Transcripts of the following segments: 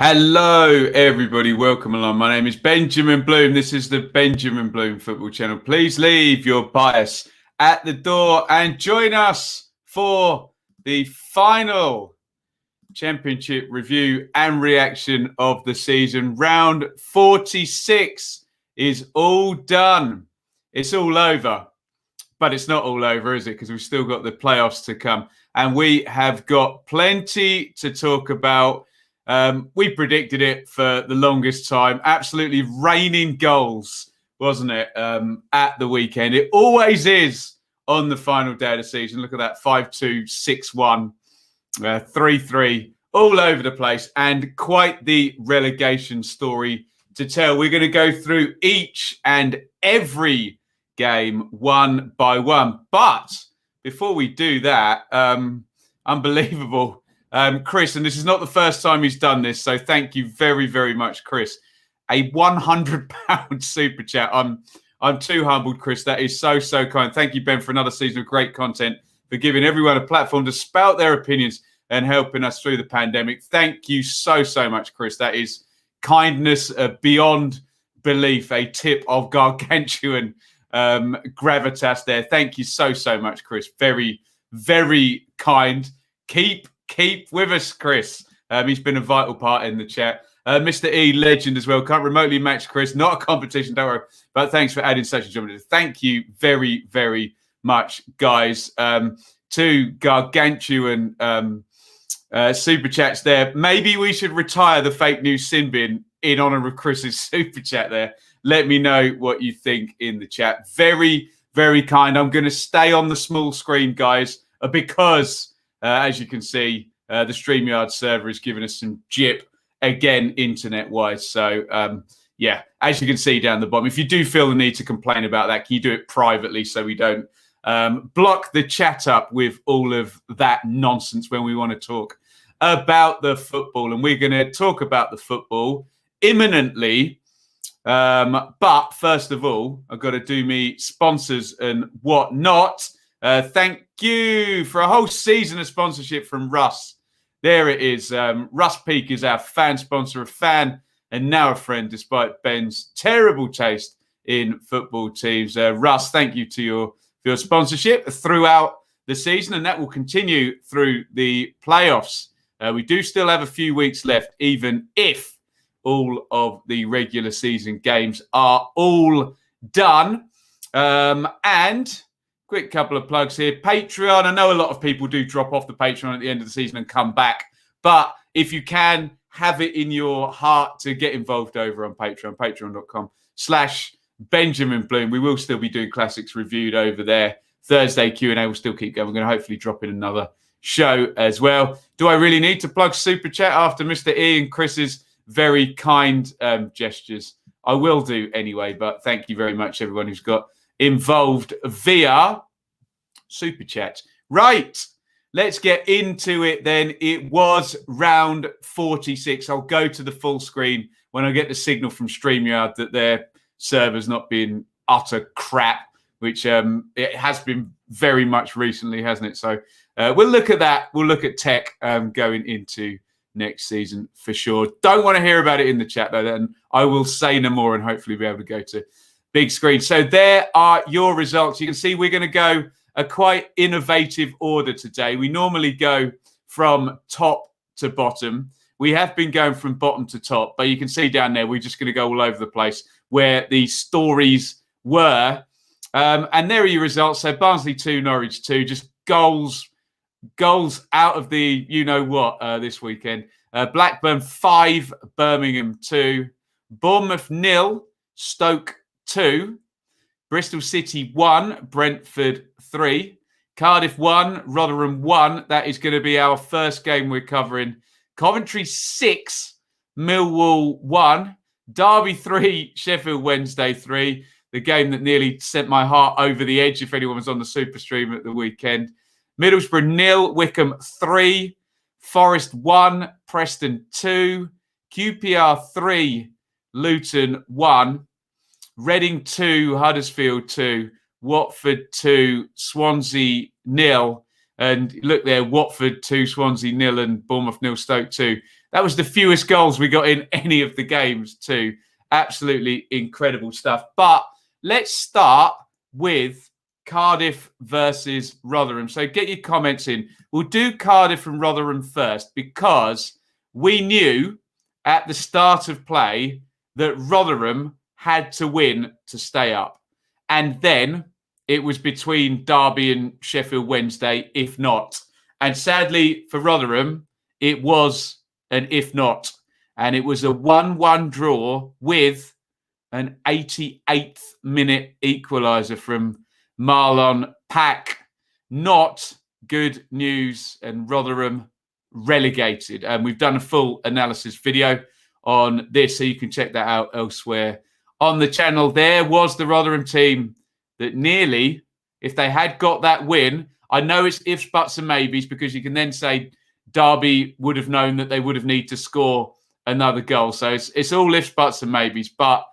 Hello, everybody. Welcome along. My name is Benjamin Bloom. This is the Benjamin Bloom Football Channel. Please leave your bias at the door and join us for the final championship review and reaction of the season. Round 46 is all done. It's all over. But it's not all over, is it? Because we've still got the playoffs to come. And we have got plenty to talk about. We predicted it for the longest time. Absolutely raining goals, wasn't it, at the weekend? It always is on the final day of the season. Look at that, 5-2, 6-1, 3-3, all over the place. And quite the relegation story to tell. We're going to go through each and every game one by one. But before we do that, unbelievable. Chris, and this is not the first time he's done this, so thank you very, very much, Chris. A £100 super chat. I'm too humbled, Chris. That is so, so kind. Thank you, Ben, for another season of great content, for giving everyone a platform to spout their opinions and helping us through the pandemic. Thank you so, so much, Chris. That is kindness beyond belief, a tip of gargantuan gravitas there. Thank you so, so much, Chris. Very, very kind. Keep with us, Chris. He's been a vital part in the chat. Mr. E, legend as well. Can't remotely match Chris. Not a competition, don't worry. But thanks for adding such a job. Thank you very, very much, guys. Two gargantuan super chats there. Maybe we should retire the fake news sin bin in honor of Chris's super chat there. Let me know what you think in the chat. Very, very kind. I'm going to stay on the small screen, guys, because as you can see, the StreamYard server is giving us some jip again, internet-wise. So, yeah, as you can see down the bottom, if you do feel the need to complain about that, can you do it privately so we don't block the chat up with all of that nonsense when we want to talk about the football? And we're going to talk about the football imminently. But first of all, I've got to do me sponsors and whatnot. Thank you for a whole season of sponsorship from Russ. There it is. Russ Peak is our fan sponsor, a fan and now a friend, despite Ben's terrible taste in football teams. Russ, thank you for your sponsorship throughout the season, and that will continue through the playoffs. We do still have a few weeks left, even if all of the regular season games are all done. And quick couple of plugs here. Patreon. I know a lot of people do drop off the Patreon at the end of the season and come back. But if you can, have it in your heart to get involved over on Patreon, patreon.com/Benjamin Bloom. We will still be doing classics reviewed over there. Thursday Q&A will still keep going. We're going to hopefully drop in another show as well. Do I really need to plug Super Chat after Mr. E and Chris's very kind gestures? I will do anyway, but thank you very much, everyone who's got involved via Super Chat. Right, let's get into it then. It was round 46. I'll go to the full screen when I get the signal from StreamYard that their server's not been utter crap, which it has been very much recently, hasn't it? So we'll look at that. We'll look at tech going into next season for sure. Don't want to hear about it in the chat, though. Then I will say no more and hopefully be able to go to big screen. So there are your results. You can see we're going to go a quite innovative order today. We normally go from top to bottom. We have been going from bottom to top, but you can see down there, we're just going to go all over the place where the stories were. And there are your results. So Barnsley 2, Norwich 2, just goals out of the you-know-what this weekend. Blackburn 5, Birmingham 2, Bournemouth 0, Stoke 2, Bristol City 1, Brentford 3, Cardiff 1, Rotherham 1. That is going to be our first game we're covering. Coventry 6, Millwall 1, Derby 3, Sheffield Wednesday 3. The game that nearly sent my heart over the edge if anyone was on the Super Stream at the weekend. Middlesbrough 0, Wickham 3, Forest 1, Preston 2, QPR 3, Luton 1, Reading 2, Huddersfield 2, Watford 2, Swansea 0. And look there, Watford 2, Swansea 0 and Bournemouth 0, Stoke 2. That was the fewest goals we got in any of the games too. Absolutely incredible stuff. But let's start with Cardiff versus Rotherham. So get your comments in. We'll do Cardiff and Rotherham first because we knew at the start of play that Rotherham had to win to stay up. And then it was between Derby and Sheffield Wednesday, if not. And sadly for Rotherham, it was an if not. And it was a 1-1 draw with an 88th minute equaliser from Marlon Pack. Not good news, and Rotherham relegated. And we've done a full analysis video on this, so you can check that out elsewhere on the channel. There was the Rotherham team that nearly, if they had got that win, I know it's ifs, buts and maybes, because you can then say Derby would have known that they would have needed to score another goal. So it's all ifs, buts and maybes. But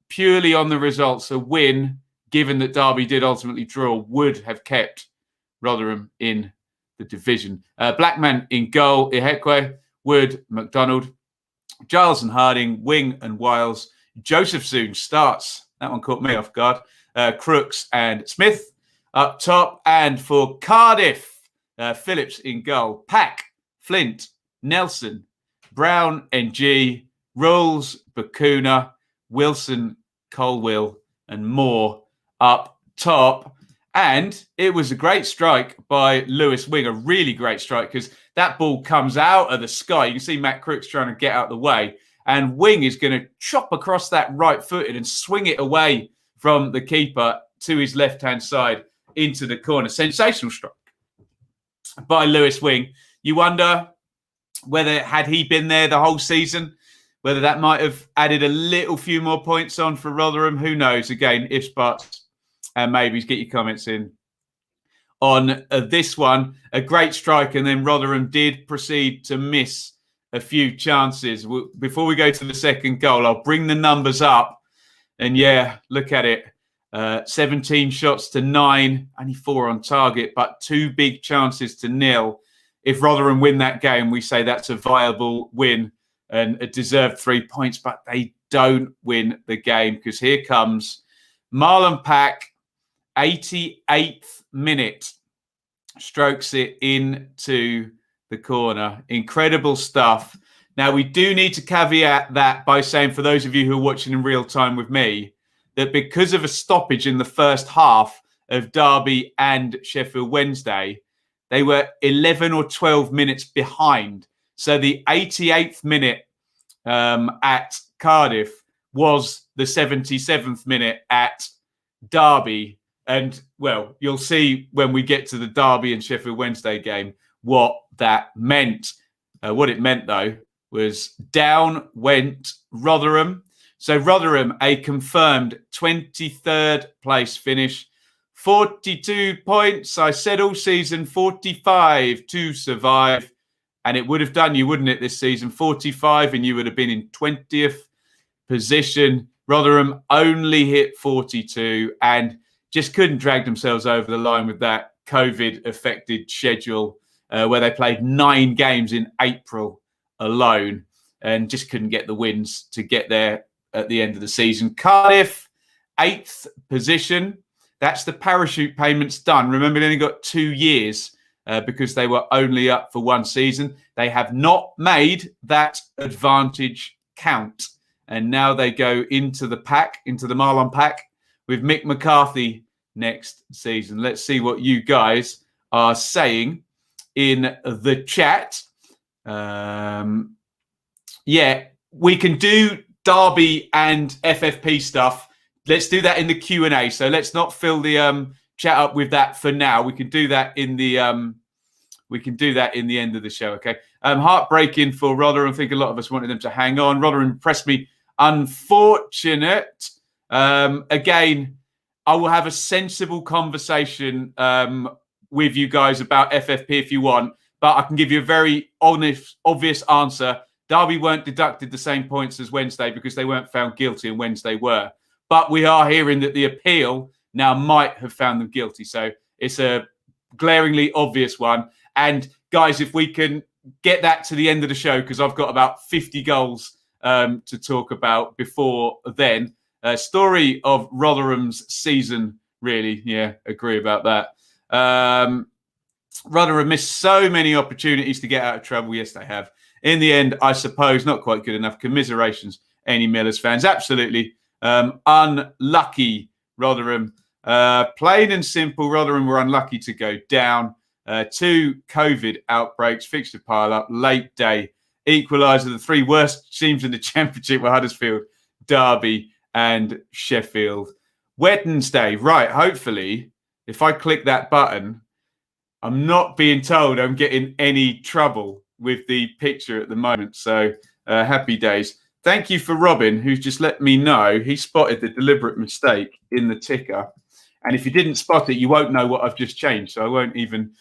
purely on the results, a win, given that Derby did ultimately draw, would have kept Rotherham in the division. Blackman in goal, Ihekwe, Wood, McDonald, Giles and Harding, Wing and Wiles. Joseph soon starts. That one caught me off guard. Crooks and Smith up top. And for Cardiff, Phillips in goal. Pack, Flint, Nelson, Brown, NG, Rules, Bakuna, Wilson, Coyle, and Moore up top. And it was a great strike by Lewis Wing, a really great strike, because that ball comes out of the sky. You can see Matt Crooks trying to get out of the way. And Wing is going to chop across that right-footed and swing it away from the keeper to his left-hand side into the corner. Sensational strike by Lewis Wing. You wonder whether, had he been there the whole season, whether that might have added a little few more points on for Rotherham. Who knows? Again, ifs, buts, and maybes. Get your comments in on this one. A great strike, and then Rotherham did proceed to miss a few chances. Before we go to the second goal, I'll bring the numbers up. And yeah, look at it. 17 shots to 9, only 4 on target, but 2 big chances to 0. If Rotherham win that game, we say that's a viable win and a deserved 3 points, but they don't win the game, because here comes Marlon Pack, 88th minute, strokes it into the corner. Incredible stuff. Now, we do need to caveat that by saying, for those of you who are watching in real time with me, that because of a stoppage in the first half of Derby and Sheffield Wednesday, they were 11 or 12 minutes behind. So the 88th minute at Cardiff was the 77th minute at Derby. And, well, you'll see when we get to the Derby and Sheffield Wednesday game what that meant. What it meant, though, was down went Rotherham. So Rotherham, a confirmed 23rd place finish. 42 points. I said all season, 45 to survive. And it would have done you, wouldn't it, this season? 45, and you would have been in 20th position. Rotherham only hit 42 and just couldn't drag themselves over the line with that COVID-affected schedule where they played 9 games in April alone and just couldn't get the wins to get there at the end of the season. Cardiff, 8th position. That's the parachute payments done. Remember, they only got 2 years because they were only up for 1 season. They have not made that advantage count. And now they go into the pack, into the Marlon Pack, with Mick McCarthy next season. Let's see what you guys are saying in the chat. Yeah, we can do Derby and FFP stuff. Let's do that in the Q&A. So let's not fill the chat up with that for now. We can do that in the end of the show. Okay. Heartbreaking for Rotherham. I think a lot of us wanted them to hang on. Rotherham impressed me. Unfortunate. Again, I will have a sensible conversation with you guys about FFP if you want, but I can give you a very honest, obvious answer. Derby weren't deducted the same points as Wednesday because they weren't found guilty and Wednesday were. But we are hearing that the appeal now might have found them guilty. So it's a glaringly obvious one. And guys, if we can get that to the end of the show because I've got about 50 goals to talk about before then. Story of Rotherham's season, really. Yeah, agree about that. Rotherham missed so many opportunities to get out of trouble. Yes, they have. In the end, I suppose, not quite good enough. Commiserations, any Millers fans. Absolutely unlucky, Rotherham. Plain and simple, Rotherham were unlucky to go down. 2 COVID outbreaks, fixture pile up, late day, equaliser. The 3 worst teams in the Championship were Huddersfield, Derby and Sheffield Wednesday. Right, hopefully, if I click that button, I'm not being told I'm getting any trouble with the picture at the moment. So happy days. Thank you for Robin, who's just let me know he spotted the deliberate mistake in the ticker. And if you didn't spot it, you won't know what I've just changed. So I won't even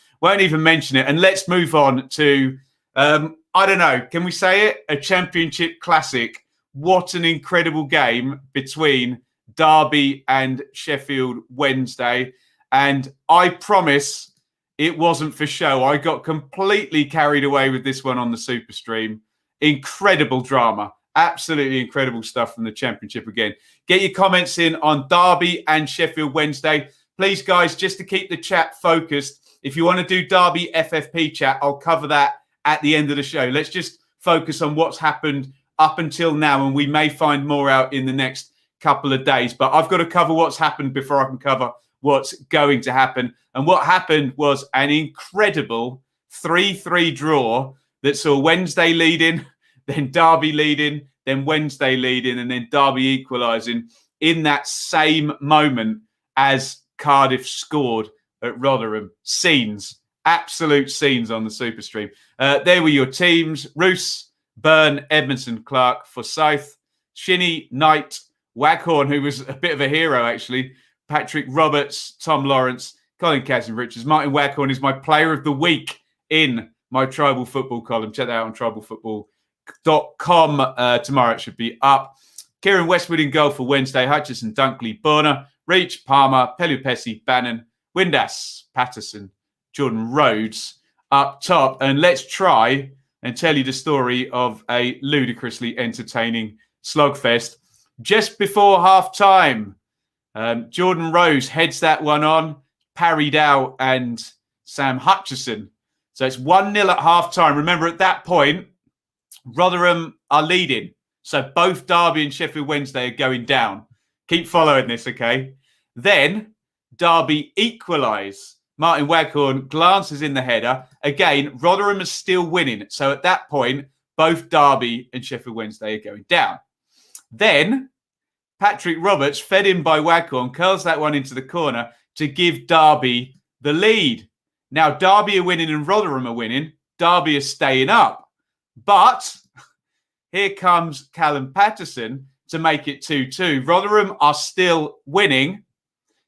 mention it. And let's move on to, I don't know, can we say it? A Championship classic. What an incredible game between Derby and Sheffield Wednesday. And I promise it wasn't for show. I got completely carried away with this one on the Super Stream. Incredible drama. Absolutely incredible stuff from the Championship again. Get your comments in on Derby and Sheffield Wednesday. Please, guys, just to keep the chat focused, if you want to do Derby FFP chat, I'll cover that at the end of the show. Let's just focus on what's happened up until now, and we may find more out in the next couple of days. But I've got to cover what's happened before I can cover what's going to happen. And what happened was an incredible 3-3 draw that saw Wednesday leading, then Derby leading, then Wednesday leading, and then Derby equalising in that same moment as Cardiff scored at Rotherham. Scenes, absolute scenes on the Super Stream. There were your teams: Roos, Byrne, Edmondson, Clark, Forsyth, Shinnie, Knight, Waghorn, who was a bit of a hero actually, Patrick Roberts, Tom Lawrence, Colin Casson Richards. Martin Waghorn is my player of the week in my Tribal Football column. Check that out on tribalfootball.com. Tomorrow it should be up. Kieran Westwood in goal for Wednesday. Hutchison, Dunkley, Bonner, Reach, Palmer, Pelupessy, Bannon, Windass, Patterson, Jordan Rhodes up top. And let's try and tell you the story of a ludicrously entertaining slogfest. Just before half-time, Jordan Rose heads that one on, parried out, and Sam Hutchison. So it's 1-0 at half-time. Remember, at that point, Rotherham are leading. So both Derby and Sheffield Wednesday are going down. Keep following this, okay? Then Derby equalise. Martin Waghorn glances in the header. Again, Rotherham is still winning. So at that point, both Derby and Sheffield Wednesday are going down. Then Patrick Roberts, fed in by Waghorn, curls that one into the corner to give Derby the lead. Now, Derby are winning and Rotherham are winning. Derby are staying up. But here comes Callum Patterson to make it 2-2. Rotherham are still winning.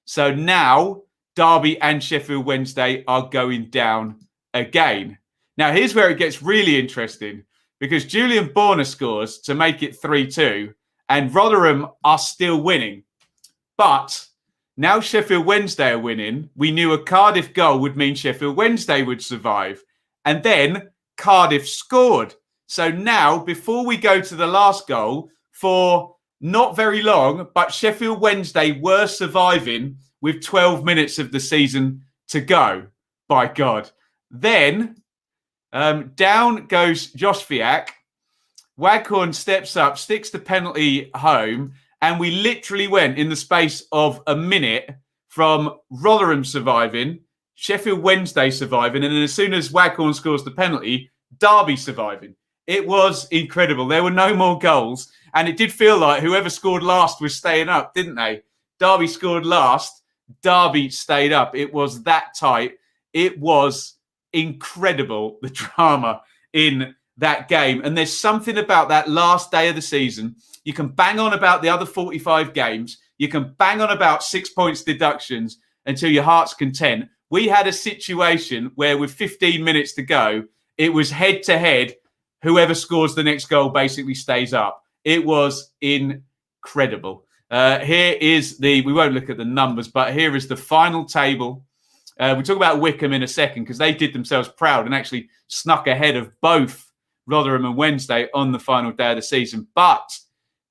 So now Derby and Sheffield Wednesday are going down again. Now, here's where it gets really interesting because Julian Borner scores to make it 3-2 and Rotherham are still winning. But now Sheffield Wednesday are winning. We knew a Cardiff goal would mean Sheffield Wednesday would survive. And then Cardiff scored. So now, before we go to the last goal, for not very long, but Sheffield Wednesday were surviving with 12 minutes of the season to go. By God. Then down goes Josh Fiac. Waghorn steps up, sticks the penalty home, and we literally went in the space of a minute from Rotherham surviving, Sheffield Wednesday surviving, and then as soon as Waghorn scores the penalty, Derby surviving. It was incredible. There were no more goals, and it did feel like whoever scored last was staying up, didn't they? Derby scored last, Derby stayed up. It was that tight. It was incredible, the drama in that game. And there's something about that last day of the season. You can bang on about the other 45 games. You can bang on about 6 points deductions until your heart's content. We had a situation where with 15 minutes to go, it was head to head. Whoever scores the next goal basically stays up. It was incredible. Here is we won't look at the numbers, but here is the final table We'll talk about Wycombe in a second because they did themselves proud and actually snuck ahead of both Rotherham and Wednesday on the final day of the season. But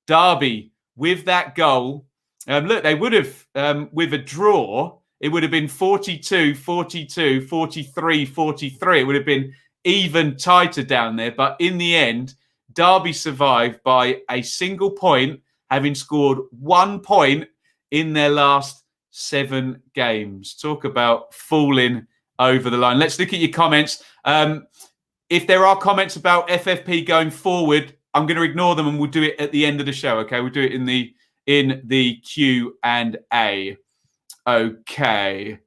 Derby, with that goal, look, they would have, with a draw, it would have been 42, 42, 43, 43. It would have been even tighter down there. But in the end, Derby survived by a single point, having scored 1 point in their last 7 games. Talk about falling over the line. Let's look at your comments. If there are comments about FFP going forward, I'm going to ignore them and we'll do it at the end of the show. Okay, we'll do it in the Q&A. Okay.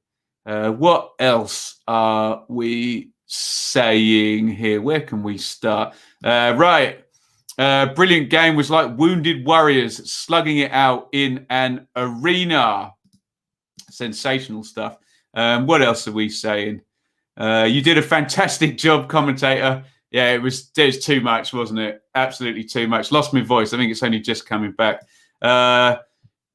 What else are we saying here? Where can we start? Right. Brilliant game was like wounded warriors slugging it out in an arena. Sensational stuff. What else are we saying? You did a fantastic job, commentator. Yeah, it was too much, wasn't it? Absolutely too much. Lost my voice. I think it's only just coming back.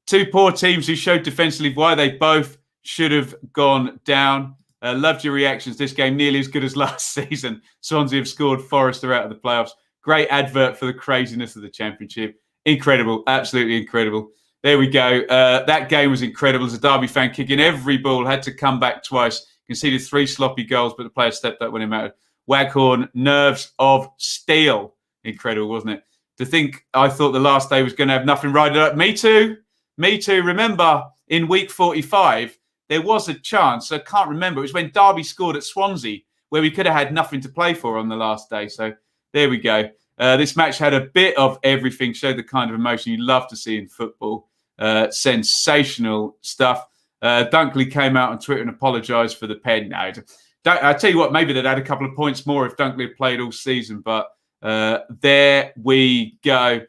2 poor teams who showed defensively why they both should have gone down. Loved your reactions. This game nearly as good as last season. Swansea have scored. Forest are out of the playoffs. Great advert for the craziness of the championship. Incredible. Absolutely incredible. There we go. That game was incredible. As a Derby fan, kicking every ball, had to come back twice. Conceded 3 sloppy goals, but the players stepped up when it mattered. Waghorn, nerves of steel. Incredible, wasn't it? To think I thought the last day was going to have nothing riding up. Me too. Me too. Remember, in week 45, there was a chance. I can't remember. It was when Derby scored at Swansea, where we could have had nothing to play for on the last day. So there we go. This match had a bit of everything, showed the kind of emotion you love to see in football. Sensational stuff. Dunkley came out on Twitter and apologised for the pen. Now, I tell you what, maybe they'd had a couple of points more if Dunkley had played all season. But there we go.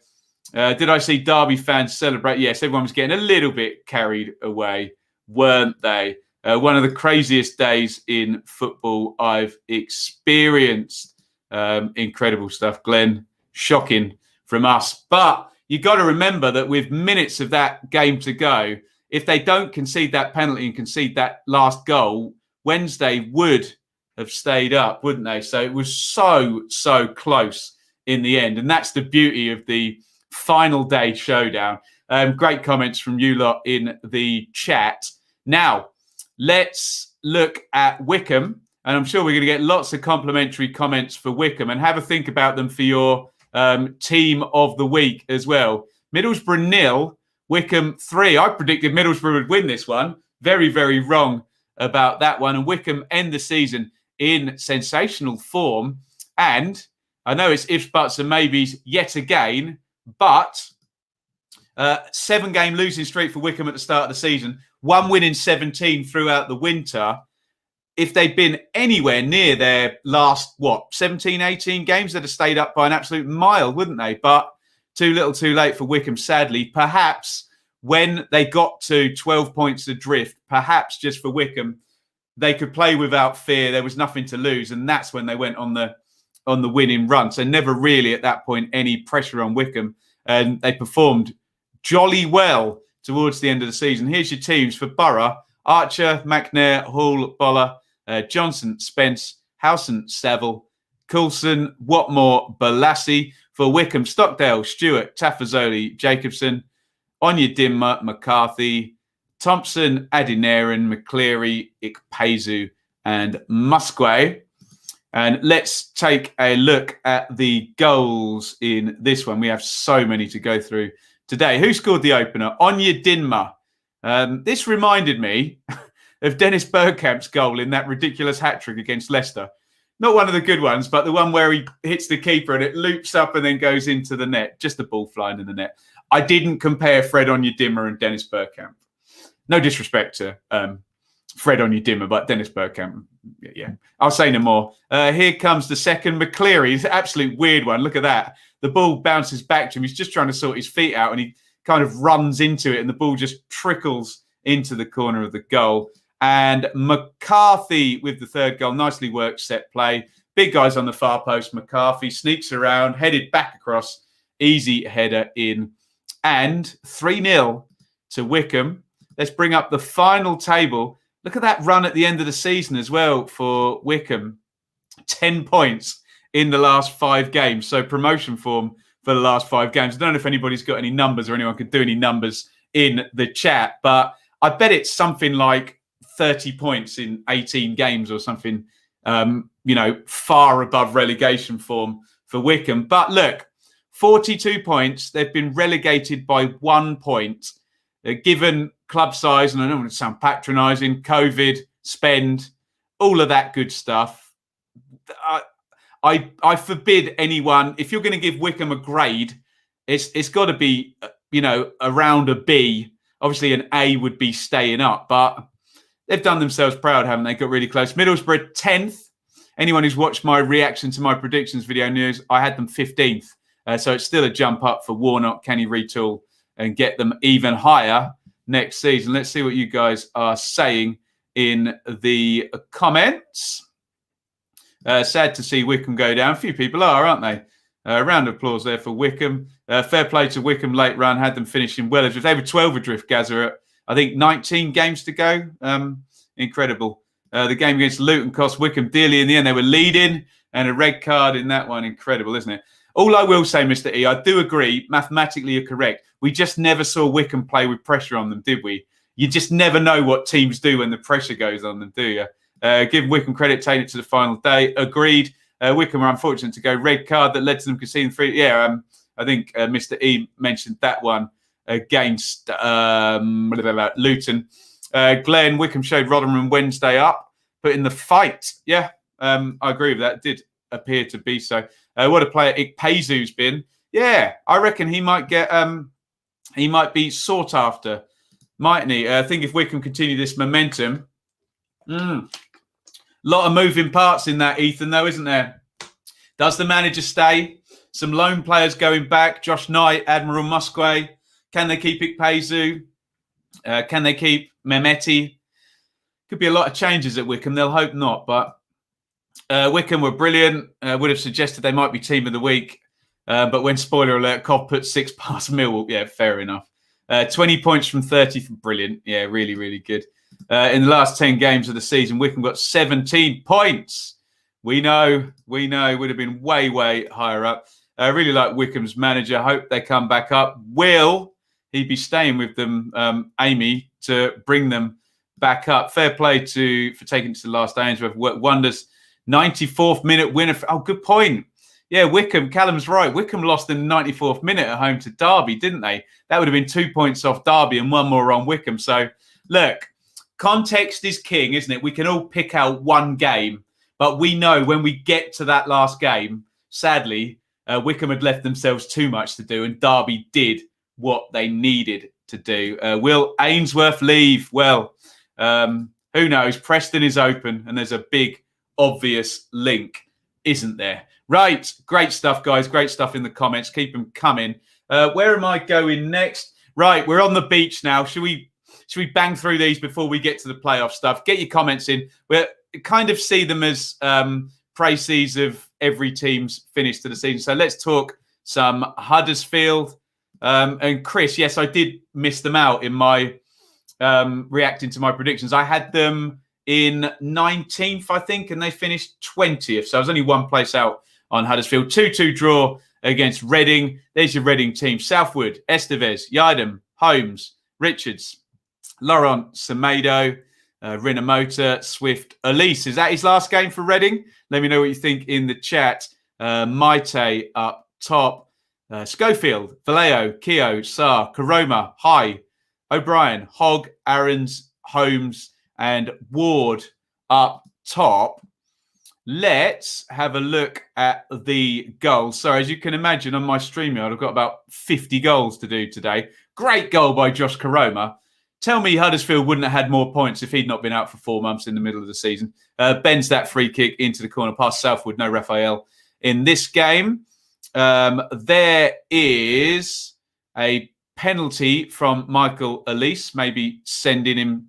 Did I see Derby fans celebrate? Yes, everyone was getting a little bit carried away, weren't they? One of the craziest days in football I've experienced. Incredible stuff, Glenn. Shocking from us. But you got to remember that with minutes of that game to go, if they don't concede that penalty and concede that last goal, Wednesday would have stayed up, wouldn't they? So it was so close in the end. And that's the beauty of the final day showdown. Great comments from you lot in the chat. Now, let's look at Wycombe. And I'm sure we're going to get lots of complimentary comments for Wycombe and have a think about them for your team of the week as well. Middlesbrough 0, Wycombe 3. I predicted Middlesbrough would win this one. Very, very wrong about that one. And Wycombe end the season in sensational form. And I know it's ifs, buts and maybes yet again, but 7-game losing streak for Wycombe at the start of the season. 1 win in 17 throughout the winter. If they'd been anywhere near their last, 17, 18 games, they'd have stayed up by an absolute mile, wouldn't they? But too little too late for Wycombe, sadly. Perhaps when they got to 12 points adrift, perhaps just for Wycombe, they could play without fear. There was nothing to lose. And that's when they went on the winning run. So never really at that point any pressure on Wycombe. And they performed jolly well towards the end of the season. Here's your teams for Borough: Archer, McNair, Hall, Boller, Johnson, Spence, Howson, Saville, Coulson, Watmore, Balassi. For Wycombe: Stockdale, Stewart, Tafazoli, Jacobson, Onyedinma, McCarthy, Thompson, Adinaran, McCleary, Ikpezu, and Musquay. And let's take a look at the goals in this one. We have so many to go through today. Who scored the opener? Onyedinma. This reminded me of Dennis Bergkamp's goal in that ridiculous hat-trick against Leicester. Not one of the good ones, but the one where he hits the keeper and it loops up and then goes into the net. Just a ball flying in the net. I didn't compare Fred Onyedinma and Dennis Bergkamp. No disrespect to Fred Onyedinma, but Dennis Bergkamp, yeah. I'll say no more. Here comes the second. McCleary. It's an absolute weird one. Look at that. The ball bounces back to him. He's just trying to sort his feet out and he kind of runs into it and the ball just trickles into the corner of the goal. And McCarthy with the third goal. Nicely worked set play. Big guys on the far post. McCarthy sneaks around, headed back across. Easy header in. And 3-0 to Wycombe. Let's bring up the final table. look at that run at the end of the season as well for Wycombe. 10 points in the last 5 games. So promotion form for the last 5 games. I don't know if anybody's got any numbers or anyone could do any numbers in the chat, but I bet it's something like 30 points in 18 games or something, far above relegation form for Wycombe. But look, 42 points. They've been relegated by 1 point. Given club size, and I don't want to sound patronising, COVID, spend, all of that good stuff. I forbid anyone, if you're going to give Wycombe a grade, it's got to be, around a B. Obviously, an A would be staying up, but they've done themselves proud, haven't they? Got really close. Middlesbrough, 10th. Anyone who's watched my reaction to my predictions video news, I had them 15th. So it's still a jump up for Warnock. Can he retool and get them even higher next season? Let's see what you guys are saying in the comments. Sad to see Wycombe go down. A few people are, aren't they? Round of applause there for Wycombe. Fair play to Wycombe late run. Had them finishing well adrift. They were 12 adrift, Gazza. I think 19 games to go. Incredible. The game against Luton cost Wycombe dearly in the end. They were leading and a red card in that one. Incredible, isn't it? All I will say, Mr. E, I do agree. Mathematically, you're correct. We just never saw Wycombe play with pressure on them, did we? You just never know what teams do when the pressure goes on them, do you? Give Wycombe credit, taking it to the final day. Agreed. Wycombe were unfortunate to go red card that led to them conceding 3. Yeah, I think Mr. E mentioned that one against Luton. Glenn, Wycombe showed Rotherham Wednesday up, but in the fight, yeah, I agree with that. It did appear to be so. What a player Ikpezu's been. Yeah, I reckon he might get. He might be sought after, mightn't he? I think if Wycombe continue this momentum. Lot of moving parts in that, Ethan, though, isn't there? Does the manager stay? Some lone players going back. Josh Knight, Admiral Musquay. Can they keep Ikpezu? Can they keep Mehmeti? Could be a lot of changes at Wycombe. They'll hope not. But Wycombe were brilliant. Would have suggested they might be team of the week. But when, spoiler alert, Cobb put 6 past Millwall. Yeah, fair enough. 20 points from 30. Brilliant. Yeah, really, really good. In the last 10 games of the season, Wycombe got 17 points. We know, would have been way, way higher up. I really like Wycombe's manager. Hope they come back up. Will he be staying with them, Amy, to bring them back up? Fair play for taking it to the last day. Ainsworth worked wonders. 94th minute winner. Good point. Yeah, Wycombe, Callum's right. Wycombe lost in the 94th minute at home to Derby, didn't they? That would have been 2 points off Derby and 1 more on Wycombe. So, look, context is king, isn't it? We can all pick out one game, but we know when we get to that last game, sadly, Wycombe had left themselves too much to do, and Derby did what they needed to do. Will Ainsworth leave? Well, who knows? Preston is open, and there's a big, obvious link, isn't there? Right, great stuff, guys. Great stuff in the comments. Keep them coming. Where am I going next? Right, we're on the beach now. Should we bang through these before we get to the playoff stuff? Get your comments in. We kind of see them as précis of every team's finish to the season. So let's talk some Huddersfield and Chris. Yes, I did miss them out in my reacting to my predictions. I had them in 19th, I think, and they finished 20th. So I was only one place out on Huddersfield. 2-2 draw against Reading. There's your Reading team. Southwood, Estevez, Yidam, Holmes, Richards, Laurent Semedo, Rinomota, Swift, Elise. Is that his last game for Reading? Let me know what you think in the chat. Maite up top. Schofield, Vallejo, Keogh, Saar, Karoma, High, O'Brien, Hogg, Aarons, Holmes, and Ward up top. Let's have a look at the goals. So as you can imagine on my StreamYard, I've got about 50 goals to do today. Great goal by Josh Karoma. Tell me Huddersfield wouldn't have had more points if he'd not been out for 4 months in the middle of the season. Bends that free kick into the corner past Southwood. No Raphael in this game. There is a penalty from Michael Elise, maybe sending him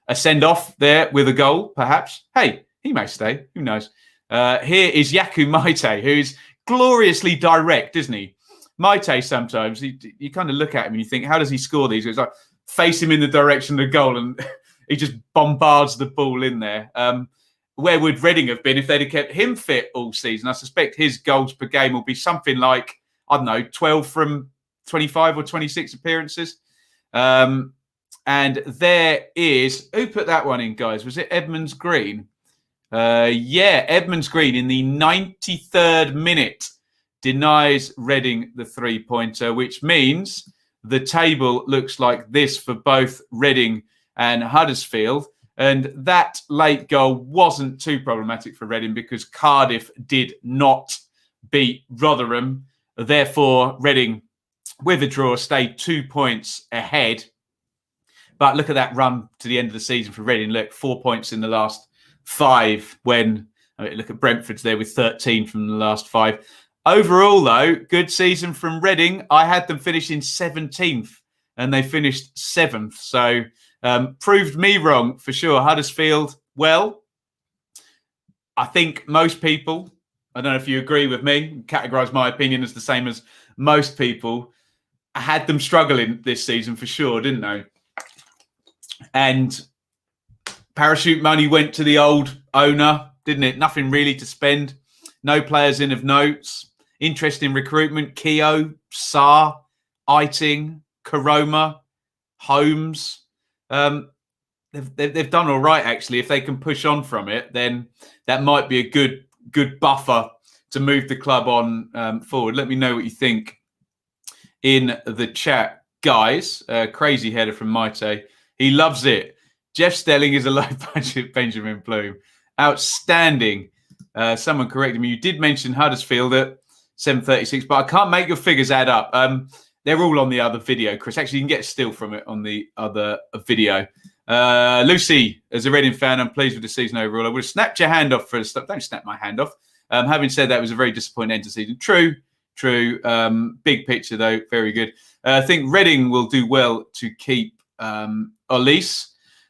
a send-off there with a goal, perhaps. Hey, he may stay. Who knows? Here is Yaku Maite, who's gloriously direct, isn't he? Maite, sometimes, you kind of look at him and you think, how does he score these? It's like, face him in the direction of the goal, and he just bombards the ball in there. Where would Reading have been if they'd have kept him fit all season? I suspect his goals per game will be something like, I don't know, 12 from 25 or 26 appearances. And there is, who put that one in, guys? Was it Edmonds Green? Yeah, Edmonds Green in the 93rd minute denies Reading the 3-pointer, which means the table looks like this for both Reading and Huddersfield. And that late goal wasn't too problematic for Reading because Cardiff did not beat Rotherham. Therefore, Reading, with a draw, stayed 2 points ahead. But look at that run to the end of the season for Reading. Look, 4 points in the last 5 when, look at Brentford's there with 13 from the last 5. Overall, though, good season from Reading. I had them finishing 17th and they finished 7th. So proved me wrong for sure. Huddersfield, well, I think most people, I don't know if you agree with me, categorise my opinion as the same as most people, had them struggling this season for sure, didn't they? And parachute money went to the old owner, didn't it? Nothing really to spend. No players in of notes. Interesting recruitment. Keogh, Sarr, Eiting, Karoma, Holmes. They've done all right, actually. If they can push on from it, then that might be a good buffer to move the club on forward. Let me know what you think in the chat, guys. Crazy header from Maite. He loves it. Jeff Stelling is a low budget Benjamin Bloom. Outstanding. Someone corrected me. You did mention Huddersfield at 7:36, but I can't make your figures add up. They're all on the other video, Chris. Actually, you can get a still from it on the other video. Lucy, as a Reading fan, I'm pleased with the season overall. I would have snapped your hand off for a stop. Don't snap my hand off. Having said that, it was a very disappointing end to season. True. Big picture, though. Very good. I think Reading will do well to keep Olise.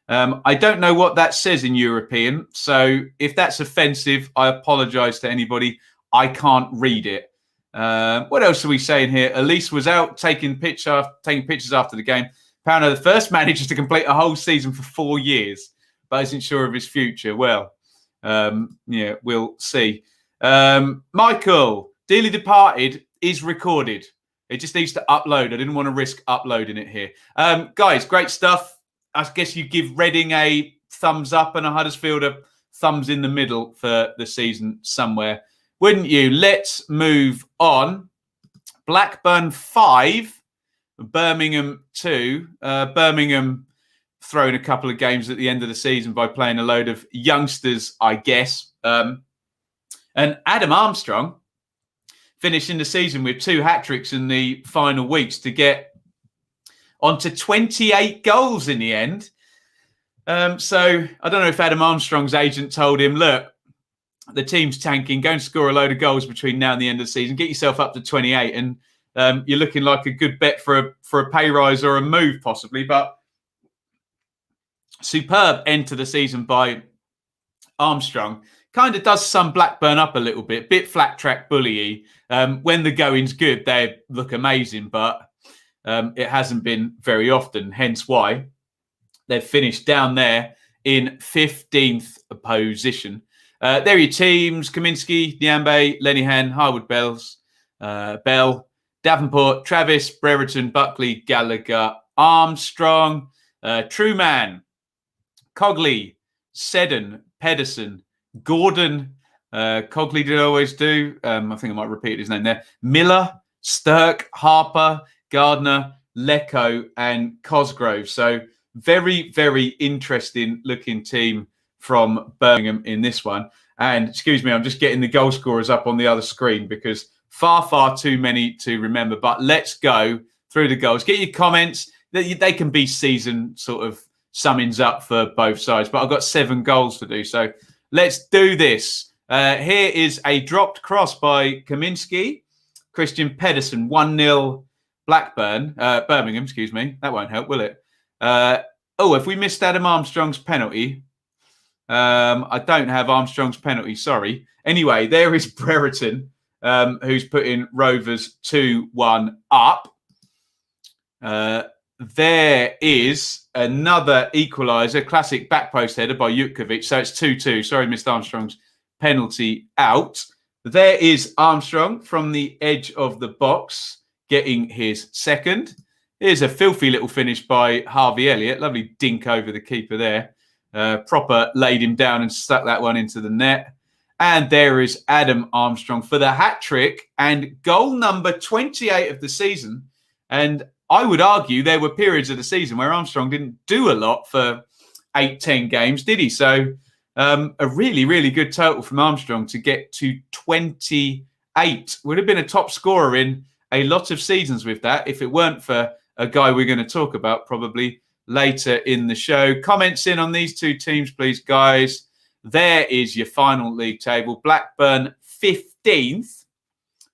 I don't know what that says in European. So if that's offensive, I apologise to anybody. I can't read it. What else are we saying here? Elise was out taking pictures after the game. Apparently, the first manager to complete a whole season for 4 years, but isn't sure of his future. Well, yeah, we'll see. Michael, Dearly Departed is recorded. It just needs to upload. I didn't want to risk uploading it here. Guys, great stuff. I guess you give Reading a thumbs up and a Huddersfield a thumbs in the middle for the season somewhere. Wouldn't you? Let's move on. Blackburn 5, Birmingham 2. Birmingham throwing a couple of games at the end of the season by playing a load of youngsters, I guess. And Adam Armstrong finishing the season with 2 hat-tricks in the final weeks to get onto 28 goals in the end. So I don't know if Adam Armstrong's agent told him, look, the team's tanking, go and score a load of goals between now and the end of the season, get yourself up to 28, and you're looking like a good bet for a pay rise or a move possibly. But superb end to the season by Armstrong. Kind of does sum Blackburn up a little bit flat track bully. When the going's good, they look amazing, but it hasn't been very often, hence why they've finished down there in 15th position. There are your teams: Kaminsky, Nyambe, Lenihan, Harwood Bell, Davenport, Travis, Brereton, Buckley, Gallagher, Armstrong, Truman, Cogley, Seddon, Pedersen, Gordon, Cogley did always do. I think I might repeat his name there. Miller, Stirk, Harper, Gardner, Lecco, and Cosgrove. So very, very interesting looking team from Birmingham in this one. And excuse me, I'm just getting the goal scorers up on the other screen because far too many to remember. But let's go through the goals. Get your comments. They can be season sort of summings up for both sides. But I've got 7 goals to do. So let's do this. Here is a dropped cross by Kaminsky. Christian Pedersen, 1-0 Blackburn. Birmingham, excuse me. That won't help, will it? Have we missed Adam Armstrong's penalty? I don't have Armstrong's penalty, sorry. Anyway, there is Brereton, who's putting Rovers 2-1 up. there is another equaliser, classic back post header by Jutkovic. So it's 2-2. Sorry, missed Armstrong's penalty out. There is Armstrong from the edge of the box getting his second. Here's a filthy little finish by Harvey Elliott. Lovely dink over the keeper there. Proper laid him down and stuck that one into the net. And there is Adam Armstrong for the hat-trick and goal number 28 of the season. And I would argue there were periods of the season where Armstrong didn't do a lot for 8-10 games, did he? So a really, really good total from Armstrong to get to 28. Would have been a top scorer in a lot of seasons with that if it weren't for a guy we're going to talk about probably later in the show. Comments in on these two teams, please, guys. There is your final league table. Blackburn 15th,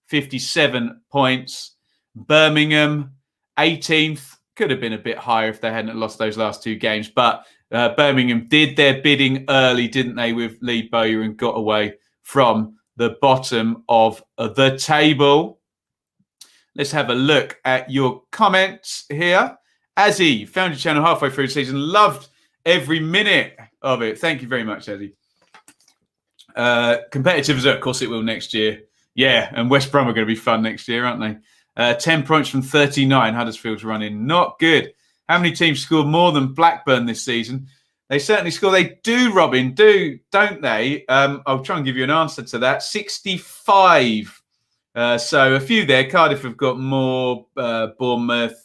57 points. Birmingham 18th. Could have been a bit higher if they hadn't lost those last two games. But Birmingham did their bidding early, didn't they, with Lee Bowyer and got away from the bottom of the table. Let's have a look at your comments here. Azzy, found your channel halfway through the season. Loved every minute of it. Thank you very much, Azzy. Competitive as of course it will next year. Yeah, and West Brom are going to be fun next year, aren't they? 10 points from 39. Huddersfield's running. Not good. How many teams scored more than Blackburn this season? They certainly score. They do, Robin, don't they? I'll try and give you an answer to that. 65. So a few there. Cardiff have got more. Bournemouth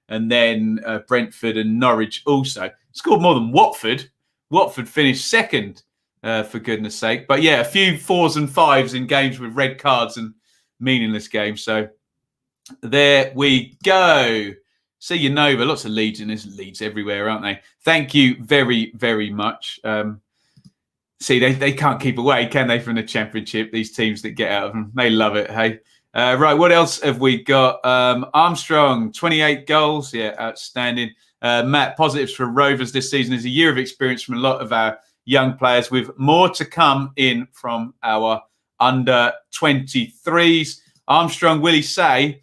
and then Brentford and Norwich also. Scored more than Watford. Watford finished second, for goodness sake. But yeah, a few 4s and 5s in games with red cards and meaningless games. So there we go. See you, Nova. Lots of leads, and there's leads everywhere, aren't they? Thank you very, very much. See, they can't keep away, can they, from the Championship, these teams that get out of them. They love it, hey? Right, what else have we got? Armstrong, 28 goals. Yeah, outstanding. Matt, positives for Rovers this season is a year of experience from a lot of our young players with more to come in from our under-23s. Armstrong, will he say?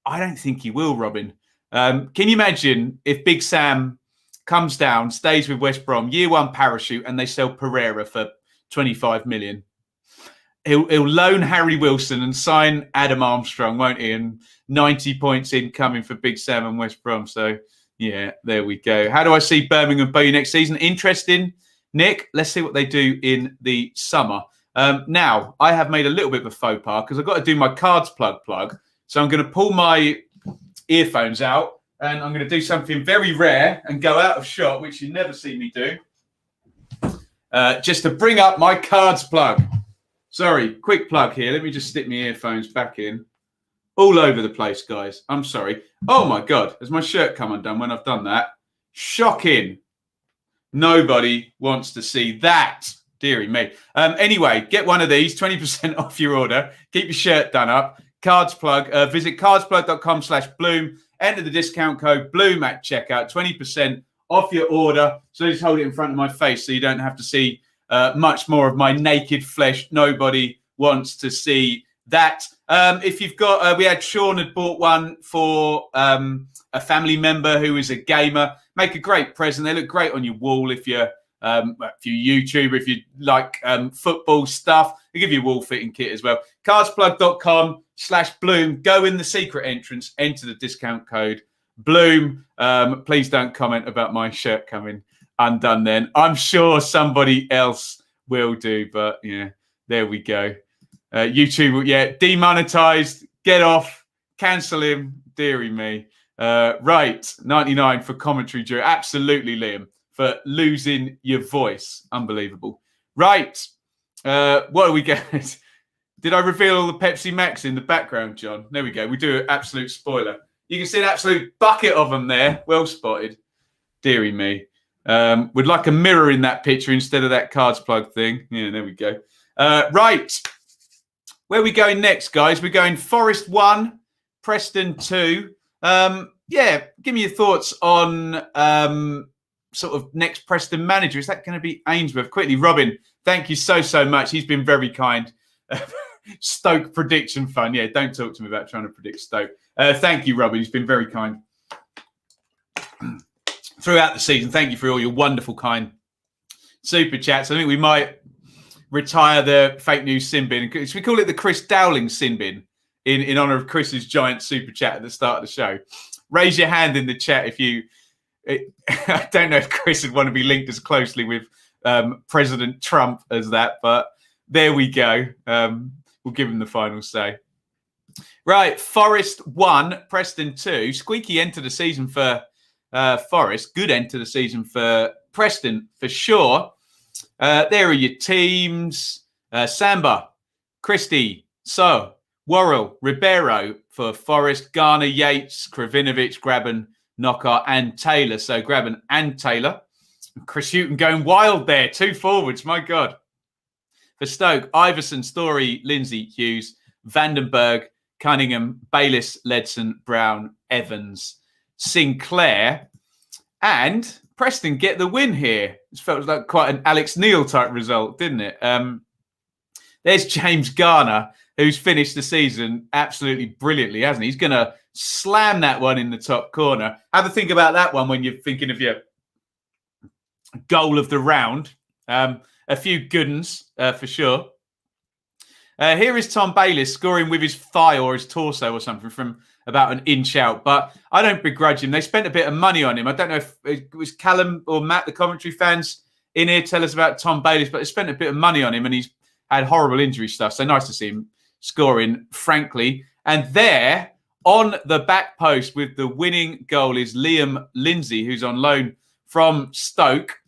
I don't think he will, Robin. Can you imagine if Big Sam comes down, stays with West Brom, year one parachute, and they sell Pereira for 25 million? He'll loan Harry Wilson and sign Adam Armstrong, won't he? And 90 points incoming for Big Sam and West Brom. So, yeah, there we go. How do I see Birmingham Bowyer next season? Interesting, Nick. Let's see what they do in the summer. Now, I have made a little bit of a faux pas because I've got to do my cards plug. So I'm going to pull my earphones out and I'm going to do something very rare and go out of shot, which you never see me do, just to bring up my cards plug. Sorry, quick plug here. Let me just stick my earphones back in. All over the place, guys. I'm sorry. Oh, my God. Has my shirt come undone when I've done that? Shocking. Nobody wants to see that. Deary me. Anyway, get one of these. 20% off your order. Keep your shirt done up. Cards plug. Visit cardsplug.com/Bloom. Enter the discount code Bloom at checkout. 20% off your order. So just hold it in front of my face so you don't have to see much more of my naked flesh. Nobody wants to see that. If you've got, we had Sean had bought one for a family member who is a gamer. Make a great present. They look great on your wall if you're YouTuber, if you like football stuff. They give you a wall fitting kit as well. Cardsplug.com/Bloom. Go in the secret entrance. Enter the discount code Bloom. Please don't comment about my shirt coming undone then. I'm sure somebody else will do, but yeah, there we go. YouTube, yeah, demonetized, get off, cancel him, dearie me. Right, 99 for commentary, Drew. Absolutely, Liam, for losing your voice. Unbelievable. Right, what are we getting? Did I reveal all the Pepsi Max in the background, John? There we go. We do an absolute spoiler. You can see an absolute bucket of them there. Well spotted. Dearie me. Would like a mirror in that picture instead of that cards plug thing. Yeah, there we go. Right. Where are we going next, guys? We're going Forest 1, Preston 2. Yeah, give me your thoughts on sort of next Preston manager. Is that going to be Ainsworth? Quickly, Robin, thank you so much. He's been very kind. Stoke prediction fun. Yeah, don't talk to me about trying to predict Stoke. Thank you, Robin. He's been very kind. throughout the season. Thank you for all your wonderful, kind super chats. I think we might retire the fake news sin bin. Should we call it the Chris Dowling sin bin in honour of Chris's giant super chat at the start of the show? Raise your hand in the chat if you... I don't know if Chris would want to be linked as closely with President Trump as that, but there we go. We'll give him the final say. Right, Forest 1, Preston 2. Squeaky end to the season for Forest. Good end to the season for Preston, for sure. There are your teams. Samba, Christie, So, Worrell, Ribeiro for Forest, Garner, Yates, Kravinovic, Graben, Knockout and Taylor. So Graben and Taylor. Chris Hughton going wild there. 2 forwards, my God. For Stoke, Iverson, Story, Lindsay, Hughes, Vandenberg, Cunningham, Bayliss, Ledson, Brown, Evans, Sinclair. And Preston get the win here. It felt like quite an Alex Neil type result, didn't it? There's James Garner, who's finished the season absolutely brilliantly, hasn't he? He's going to slam that one in the top corner. Have a think about that one when you're thinking of your goal of the round. A few good ones, for sure. Here is Tom Bayliss scoring with his thigh or his torso or something from about an inch out. But I don't begrudge him. They spent a bit of money on him. I don't know if it was Callum or Matt, the commentary fans in here, tell us about Tom Bayliss, but they spent a bit of money on him and he's had horrible injury stuff. So nice to see him scoring, frankly. And there, on the back post with the winning goal is Liam Lindsay, who's on loan from Stoke.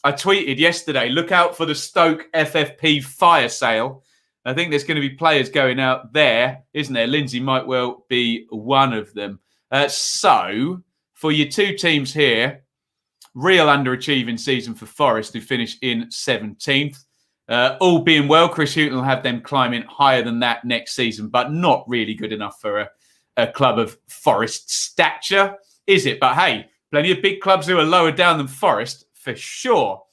I tweeted yesterday, look out for the Stoke FFP fire sale. I think there's going to be players going out there, isn't there? Lindsay might well be one of them. So, for your 2 teams here, real underachieving season for Forest, who finished in 17th. All being well, Chris Hughton will have them climbing higher than that next season, but not really good enough for a club of Forest stature, is it? But hey, plenty of big clubs who are lower down than Forest, for sure.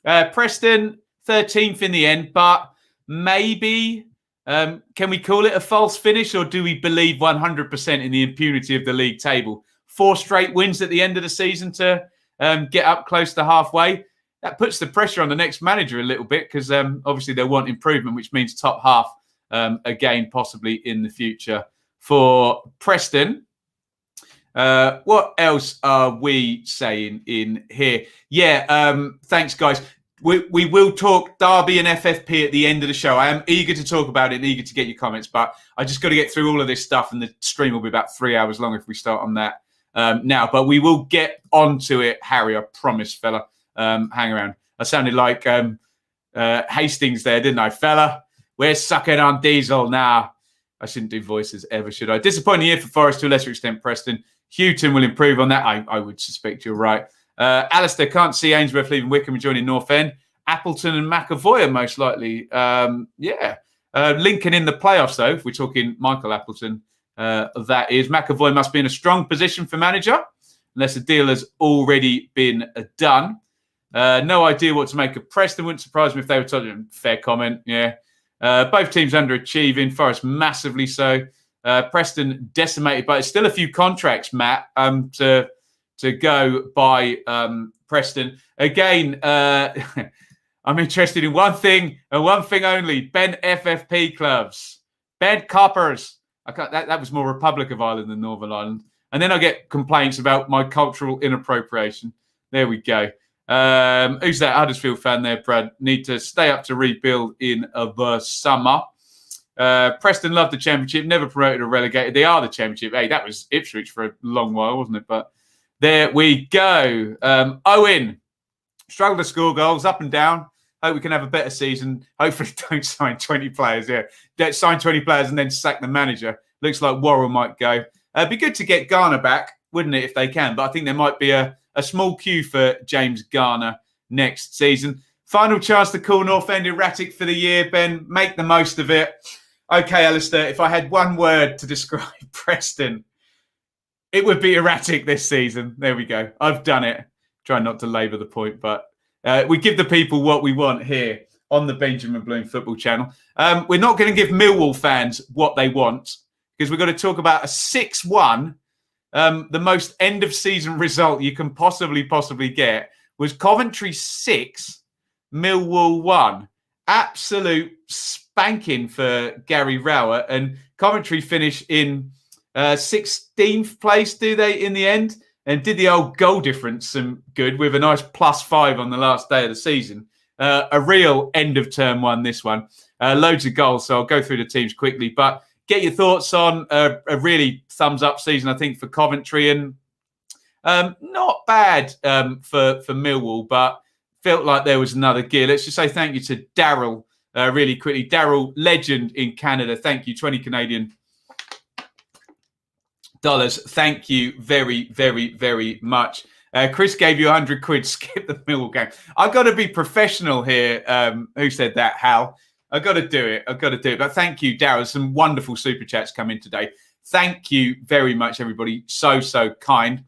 Preston, 13th in the end, but maybe, can we call it a false finish, or do we believe 100% in the impunity of the league table? 4 straight wins at the end of the season to get up close to halfway. That puts the pressure on the next manager a little bit because obviously they'll want improvement, which means top half again, possibly in the future for Preston. What else are we saying in here? Yeah, thanks, guys. We will talk Derby and FFP at the end of the show. I am eager to talk about it and eager to get your comments, but I just got to get through all of this stuff and the stream will be about 3 hours long if we start on that now. But we will get onto it, Harry, I promise, fella. Hang around. I sounded like Hastings there, didn't I, fella? We're sucking on diesel now. I shouldn't do voices ever, should I? Disappointing year for Forest, to a lesser extent Preston. Hughton will improve on that. I would suspect you're right. Alistair, can't see Ainsworth leaving Wickham and joining North End. Appleton and McAvoy are most likely. Lincoln in the playoffs, though, if we're talking Michael Appleton, that is. McAvoy must be in a strong position for manager, unless a deal has already been done. No idea what to make of Preston. Wouldn't surprise me if they were told. Fair comment, yeah. Both teams underachieving. Forest massively so. Preston decimated, but it's still a few contracts, Matt, to go by Preston. Again, I'm interested in one thing and one thing only. Ben FFP clubs. Ben Coppers. That was more Republic of Ireland than Northern Ireland. And then I get complaints about my cultural inappropriation. There we go. Who's that Huddersfield fan there, Brad? Need to stay up to rebuild in the summer. Preston love the Championship, never promoted or relegated. They are the Championship. Hey, that was Ipswich for a long while, wasn't it? But there we go. Owen, struggled to score goals up and down. Hope we can have a better season. Hopefully don't sign 20 players. Yeah, sign 20 players and then sack the manager. Looks like Worrell might go. It'd be good to get Garner back, wouldn't it, if they can? But I think there might be a small queue for James Garner next season. Final chance to call North End erratic for the year, Ben. Make the most of it. Okay, Alistair, if I had one word to describe Preston, it would be erratic this season. There we go. I've done it. Try not to labour the point, but we give the people what we want here on the Benjamin Bloom Football Channel. We're not going to give Millwall fans what they want because we've got to talk about a 6-1 the most end-of-season result you can possibly get was Coventry 6, Millwall 1. Absolute spanking for Gary Rowett. And Coventry finish in 16th place, do they, in the end? And did the old goal difference some good with a nice +5 on the last day of the season. A real end-of-term one, this one. Loads of goals, so I'll go through the teams quickly. But get your thoughts on a really thumbs-up season, I think, for Coventry. And not bad for Millwall, but felt like there was another gear. Let's just say thank you to Daryl really quickly. Daryl, legend in Canada. Thank you, 20 Canadian dollars. Thank you very, very, very much. Chris gave you 100 quid. Skip the Millwall game. I've got to be professional here. Who said that? Hal. I've got to do it. But thank you, Daryl. Some wonderful super chats come in today. Thank you very much, everybody. So kind.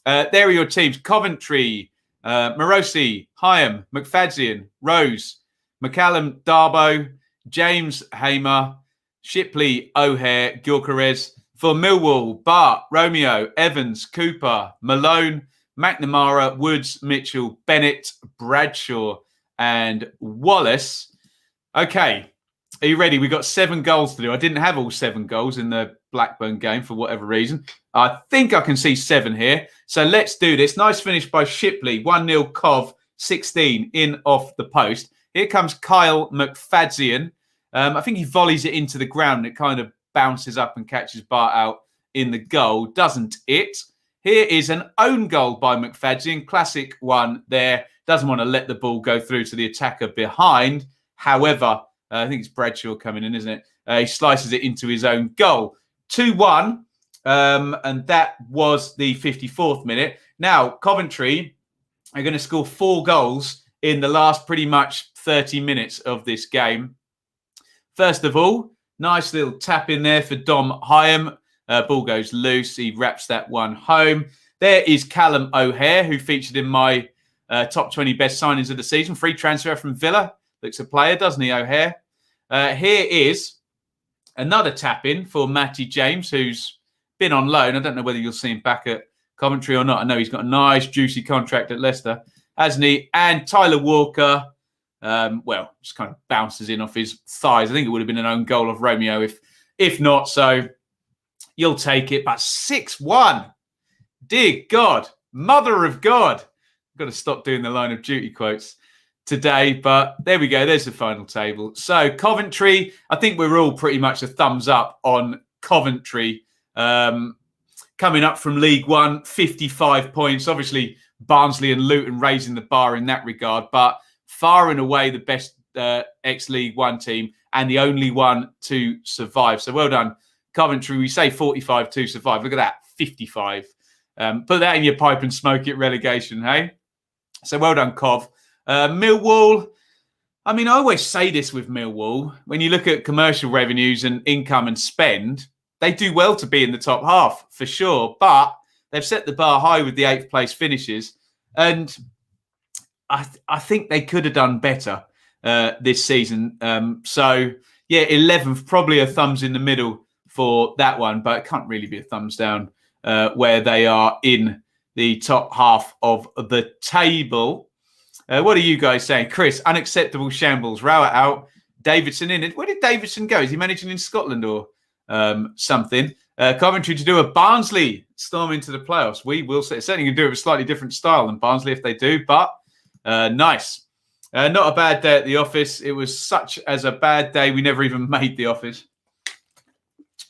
There are your teams. Coventry, Morosi, Hyam, McFadzean, Rose, McCallum, Darbo, James, Hamer, Shipley, O'Hare, Gyökeres. For Millwall, Bart, Romeo, Evans, Cooper, Malone, McNamara, Woods, Mitchell, Bennett, Bradshaw, and Wallace. Okay, are you ready? We've got 7 goals to do. I didn't have all 7 goals in the Blackburn game for whatever reason. I think I can see 7 here. So let's do this. Nice finish by Shipley. 1-0 Cov, 16 in off the post. Here comes Kyle McFadzean. I think he volleys it into the ground. It kind of bounces up and catches Bart out in the goal, doesn't it? Here is an own goal by McFadzean. Classic one there. Doesn't want to let the ball go through to the attacker behind. However, I think it's Bradshaw coming in, isn't it? He slices it into his own goal. 2-1, and that was the 54th minute. Now, Coventry are going to score 4 goals in the last pretty much 30 minutes of this game. First of all, nice little tap in there for Dom Hyam. Ball goes loose. He wraps that one home. There is Callum O'Hare, who featured in my top 20 best signings of the season. Free transfer from Villa. Looks a player, doesn't he, O'Hare? Here is another tap in for Matty James, who's been on loan. I don't know whether you'll see him back at Coventry or not. I know he's got a nice, juicy contract at Leicester, hasn't he? And Tyler Walker, just kind of bounces in off his thighs. I think it would have been an own goal of Romeo if not. So you'll take it. But 6-1. Dear God, Mother of God. I've got to stop doing the Line of Duty quotes today. But there we go. There's the final table. So Coventry, I think we're all pretty much a thumbs up on Coventry. Coming up from League One, 55 points. Obviously, Barnsley and Luton raising the bar in that regard. But far and away the best ex-League One team and the only one to survive. So well done, Coventry. We say 45 to survive. Look at that, 55. Put that in your pipe and smoke it relegation, hey? So well done, Cov. Millwall, I mean, I always say this with Millwall. When you look at commercial revenues and income and spend, they do well to be in the top half, for sure. But they've set the bar high with the 8th place finishes. And I think they could have done better this season. So, yeah, 11th, probably a thumbs in the middle for that one, but it can't really be a thumbs down where they are in the top half of the table. What are you guys saying? Chris, unacceptable shambles. Rowett out, Davidson in it. Where did Davidson go? Is he managing in Scotland or something? Coventry to do a Barnsley storm into the playoffs. We will say. Certainly can do it with a slightly different style than Barnsley if they do, but nice. Not a bad day at the office. It was such as a bad day, we never even made the office.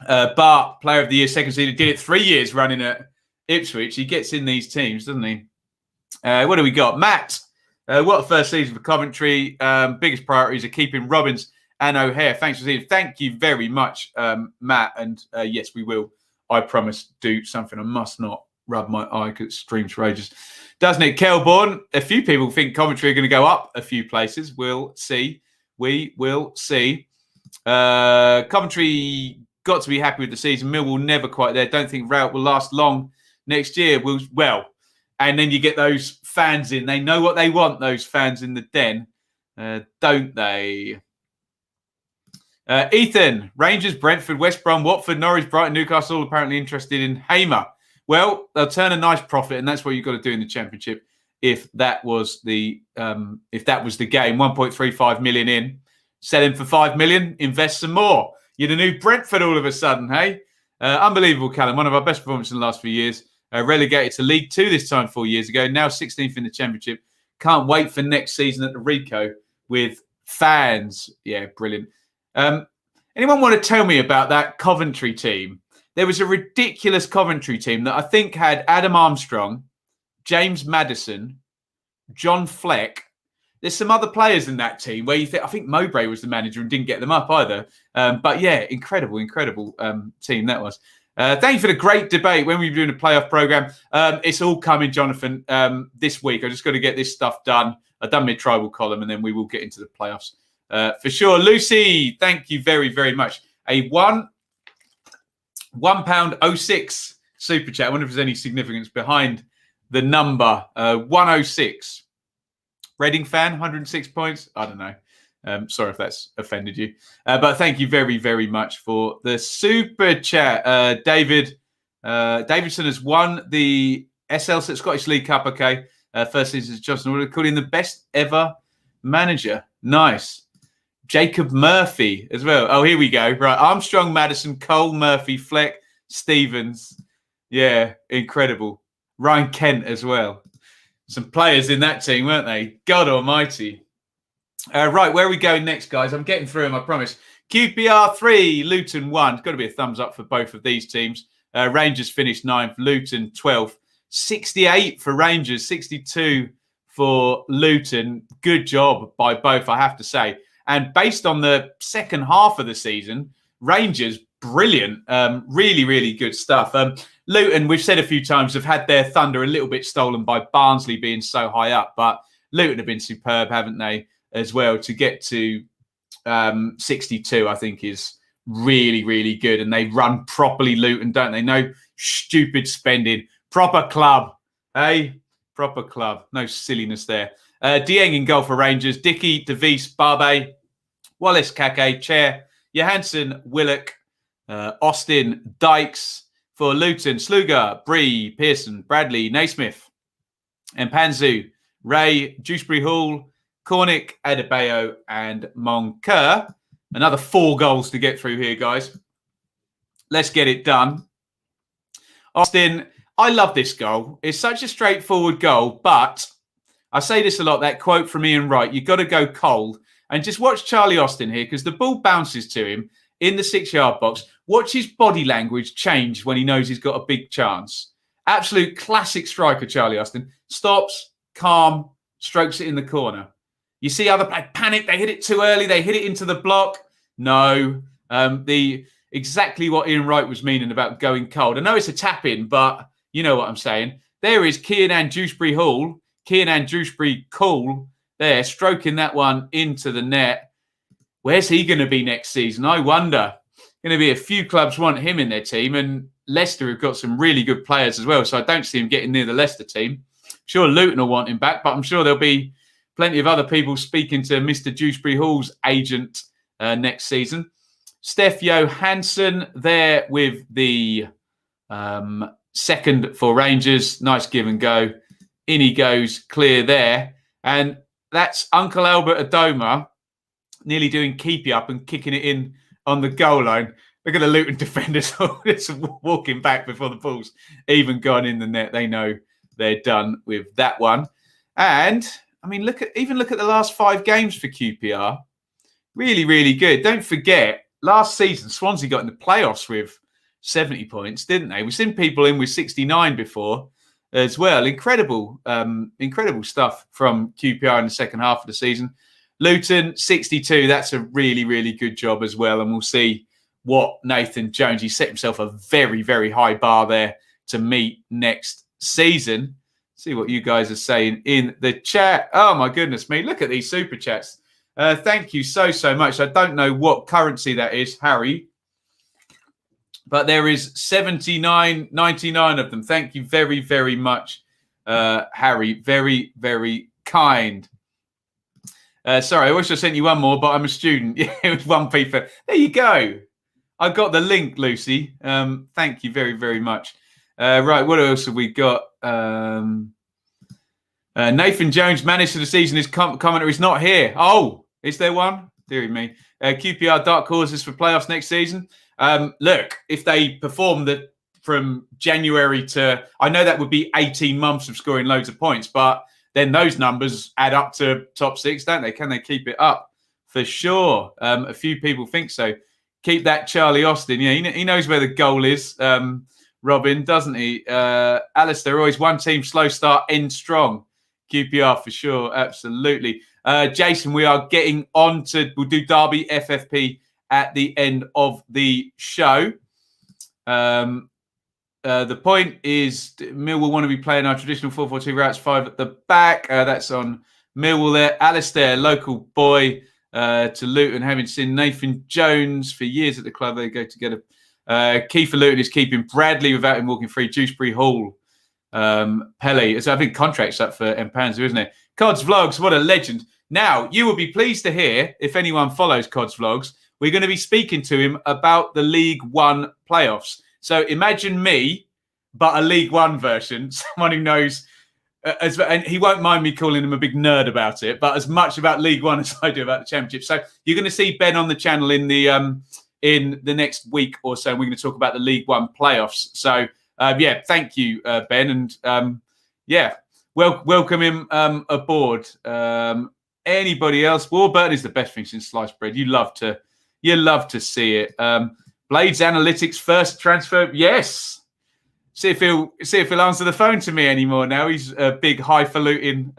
Bart, player of the year, second seed, did it 3 years running at Ipswich. He gets in these teams, doesn't he? What do we got? Matt, what a first season for Coventry. Biggest priorities are keeping Robbins and O'Hare. Thanks for seeing. Thank you very much, Matt. And yes, we will, I promise, do something. I must not rub my eye because it streams for ages. Doesn't it? Kelborn, a few people think Coventry are going to go up a few places. We'll see. We will see. Coventry got to be happy with the season. Millwall never quite there. Don't think Rowett will last long next year. Well, and then you get those fans in. They know what they want, those fans in the den, don't they? Ethan, Rangers, Brentford, West Brom, Watford, Norwich, Brighton, Newcastle, all apparently interested in Hamer. Well, they'll turn a nice profit, and that's what you've got to do in the Championship. If that was the game, 1.35 million in, sell him for 5 million, invest some more. You're the new Brentford all of a sudden, hey? Unbelievable, Callum. One of our best performances in the last few years. Relegated to League Two this time 4 years ago. Now 16th in the Championship. Can't wait for next season at the Rico with fans. Yeah, brilliant. Anyone want to tell me about that Coventry team? There was a ridiculous Coventry team that I think had Adam Armstrong, James Maddison, John Fleck. There's some other players in that team where you think, I think Mowbray was the manager and didn't get them up either. But yeah, incredible team that was. Thank you for the great debate when we were doing a playoff program. It's all coming, Jonathan, this week. I just got to get this stuff done. I've done my tribal column and then we will get into the playoffs for sure. Lucy, thank you very, very much. A £1.06 super chat. I wonder if there's any significance behind the number 106. Reading fan, 106 points. I don't know. Sorry if that's offended you. But thank you very, very much for the super chat. Davidson has won the SL Scottish League Cup. Okay. First season as Johnson. We're calling him the best ever manager. Nice. Jacob Murphy as well. Oh, here we go. Right. Armstrong, Maddison, Cole, Murphy, Fleck, Stevens. Yeah. Incredible. Ryan Kent as well. Some players in that team, weren't they? God almighty. Right, where are we going next, guys? I'm getting through them, I promise. QPR 3, Luton 1. It's got to be a thumbs up for both of these teams. Rangers finished 9th, Luton 12th. 68 for Rangers, 62 for Luton. Good job by both, I have to say. And based on the second half of the season, Rangers, brilliant. Really, really good stuff. Luton, we've said a few times, have had their thunder a little bit stolen by Barnsley being so high up. But Luton have been superb, haven't they, as well? To get to 62, I think, is really, really good. And they run properly, Luton, don't they? No stupid spending. Proper club, eh? Proper club. No silliness there. Dieng in goal for Rangers. Dickey, DeVries, Barbe, Wallace, Kake, Chair, Johansson, Willock, Austin, Dykes for Luton. Sluga, Bree, Pearson, Bradley, Naismith, Mpanzu, Ray, Dewsbury Hall, Cornick, Adebayo, and Moncur. Another 4 goals to get through here, guys. Let's get it done. Austin, I love this goal. It's such a straightforward goal, but I say this a lot, that quote from Ian Wright, you've got to go cold. And just watch Charlie Austin here, because the ball bounces to him in the 6-yard box. Watch his body language change when he knows he's got a big chance. Absolute classic striker, Charlie Austin. Stops, calm, strokes it in the corner. You see other players panic. They hit it too early. They hit it into the block. No. Exactly what Ian Wright was meaning about going cold. I know it's a tap-in, but you know what I'm saying. There is Kiernan Dewsbury Hall. Kiernan Dewsbury Cool there, stroking that one into the net. Where's he going to be next season? I wonder. Going to be a few clubs want him in their team, and Leicester have got some really good players as well, so I don't see him getting near the Leicester team. Sure, Luton will want him back, but I'm sure there'll be plenty of other people speaking to Mr. Dewsbury Hall's agent next season. Steph Johansson there with the second for Rangers. Nice give and go. In he goes, clear there. And that's Uncle Albert Adoma nearly doing keepy up and kicking it in on the goal line. Look at the Luton defenders just walking back before the ball's even gone in the net. They know they're done with that one. And I mean, look at the last 5 games for QPR. Really, really good. Don't forget, last season, Swansea got in the playoffs with 70 points, didn't they? We've seen people in with 69 before as well. Incredible stuff from QPR in the second half of the season. Luton, 62. That's a really, really good job as well. And we'll see what Nathan Jones, he set himself a very, very high bar there to meet next season. See what you guys are saying in the chat. Oh, my goodness me. Look at these super chats. Thank you so much. I don't know what currency that is, Harry, but there is 79.99 of them. Thank you very, very much, Harry. Very, very kind. Sorry, I also sent you one more, but I'm a student. Yeah, it was one FIFA. There you go. I got the link, Lucy. Thank you very, very much Right, what else have we got? Nathan Jones, manager of the season, his commentator is not here. Oh, is there one? Dear me. QPR dark horses for playoffs next season. Look, if they perform from January to, I know that would be 18 months of scoring loads of points, but then those numbers add up to top 6, don't they? Can they keep it up? For sure. A few people think so. Keep that Charlie Austin. Yeah, he knows where the goal is, Robin, doesn't he? Alistair, always one team, slow start, end strong. QPR for sure, absolutely. Jason, we are getting on to, we'll do Derby FFP at the end of the show. The point is Millwall want to be playing our traditional 4-4-2 routes, 5 at the back. That's on Millwall there. Alistair, local boy to Luton, having seen Nathan Jones for years at the club. They go together. Kiefer Luton is keeping Bradley without him walking free. Dewsbury Hall. Pele. So I think contract's up for Mpanzu, isn't it? Cod's Vlogs, what a legend. Now, you will be pleased to hear, if anyone follows Cod's Vlogs, we're going to be speaking to him about the League One playoffs. So imagine me, but a League One version, someone who knows, and he won't mind me calling him a big nerd about it, but as much about League One as I do about the Championship. So you're going to see Ben on the channel in the next week or so. We're going to talk about the League One playoffs. So, thank you, Ben. And, welcome him aboard. Anybody else? Warburton is the best thing since sliced bread. You love to see it. Blades Analytics first transfer. Yes. See if he'll answer the phone to me anymore now. He's a big highfalutin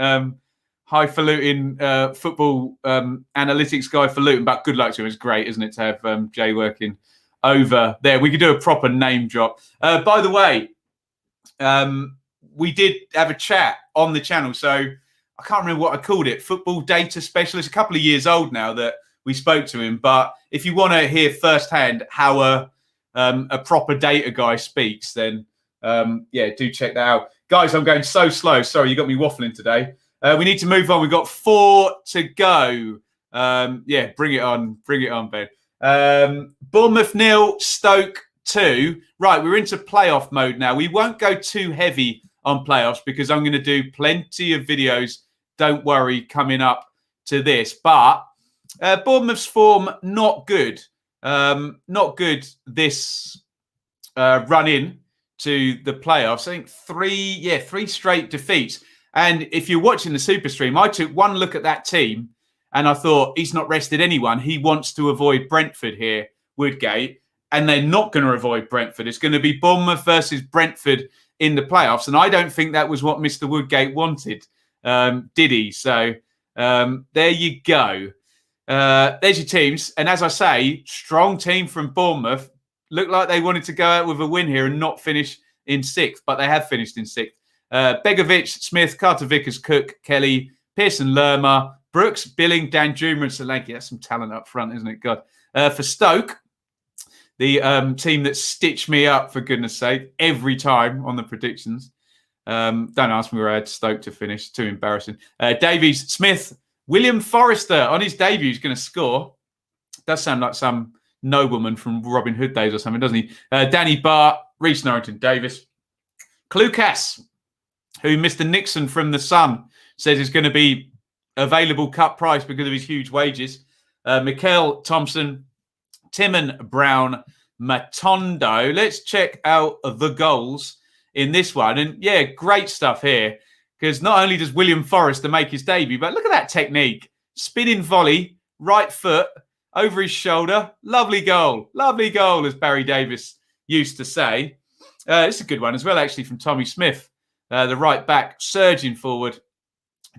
football analytics guy for Luton. But good luck to him. It's great, isn't it, to have Jay working over there. We could do a proper name drop. By the way, we did have a chat on the channel. So I can't remember what I called it. Football data specialist. A couple of years old now that we spoke to him. But if you want to hear firsthand how a proper data guy speaks, then do check that out. Guys, I'm going so slow. Sorry, you got me waffling today. We need to move on. We've got 4 to go. Bring it on. Bring it on, Ben. Bournemouth 0, Stoke 2. Right, we're into playoff mode now. We won't go too heavy on playoffs because I'm going to do plenty of videos, don't worry, coming up to this. But Bournemouth's form, not good. Not good this run in to the playoffs. I think 3 straight defeats. And if you're watching the Super Stream, I took one look at that team and I thought, he's not rested anyone. He wants to avoid Brentford here, Woodgate. And they're not going to avoid Brentford. It's going to be Bournemouth versus Brentford in the playoffs. And I don't think that was what Mr. Woodgate wanted, did he? So there you go. There's your teams. And as I say, strong team from Bournemouth. Looked like they wanted to go out with a win here and not finish in 6th, but they have finished in 6th. Begovic, Smith, Carter-Vickers, Cook, Kelly, Pearson, Lerma, Brooks, Billing, Dan Juma and Solanke. That's some talent up front, isn't it? God. For Stoke, the team that stitched me up, for goodness sake, every time on the predictions. Don't ask me where I had Stoke to finish. Too embarrassing. Davies, Smith, William Forrester on his debut is going to score. Does sound like some nobleman from Robin Hood days or something, doesn't he? Danny Bart, Reece Norrington Davis. Clucas, who Mr. Nixon from The Sun says is going to be available cut price because of his huge wages. Mikael Thompson, Timon Brown, Matondo. Let's check out the goals in this one. And yeah, great stuff here. Because not only does William Forrester make his debut, but look at that technique. Spinning volley, right foot, over his shoulder. Lovely goal. Lovely goal, as Barry Davis used to say. It's a good one as well, actually, from Tommy Smith. The right back surging forward.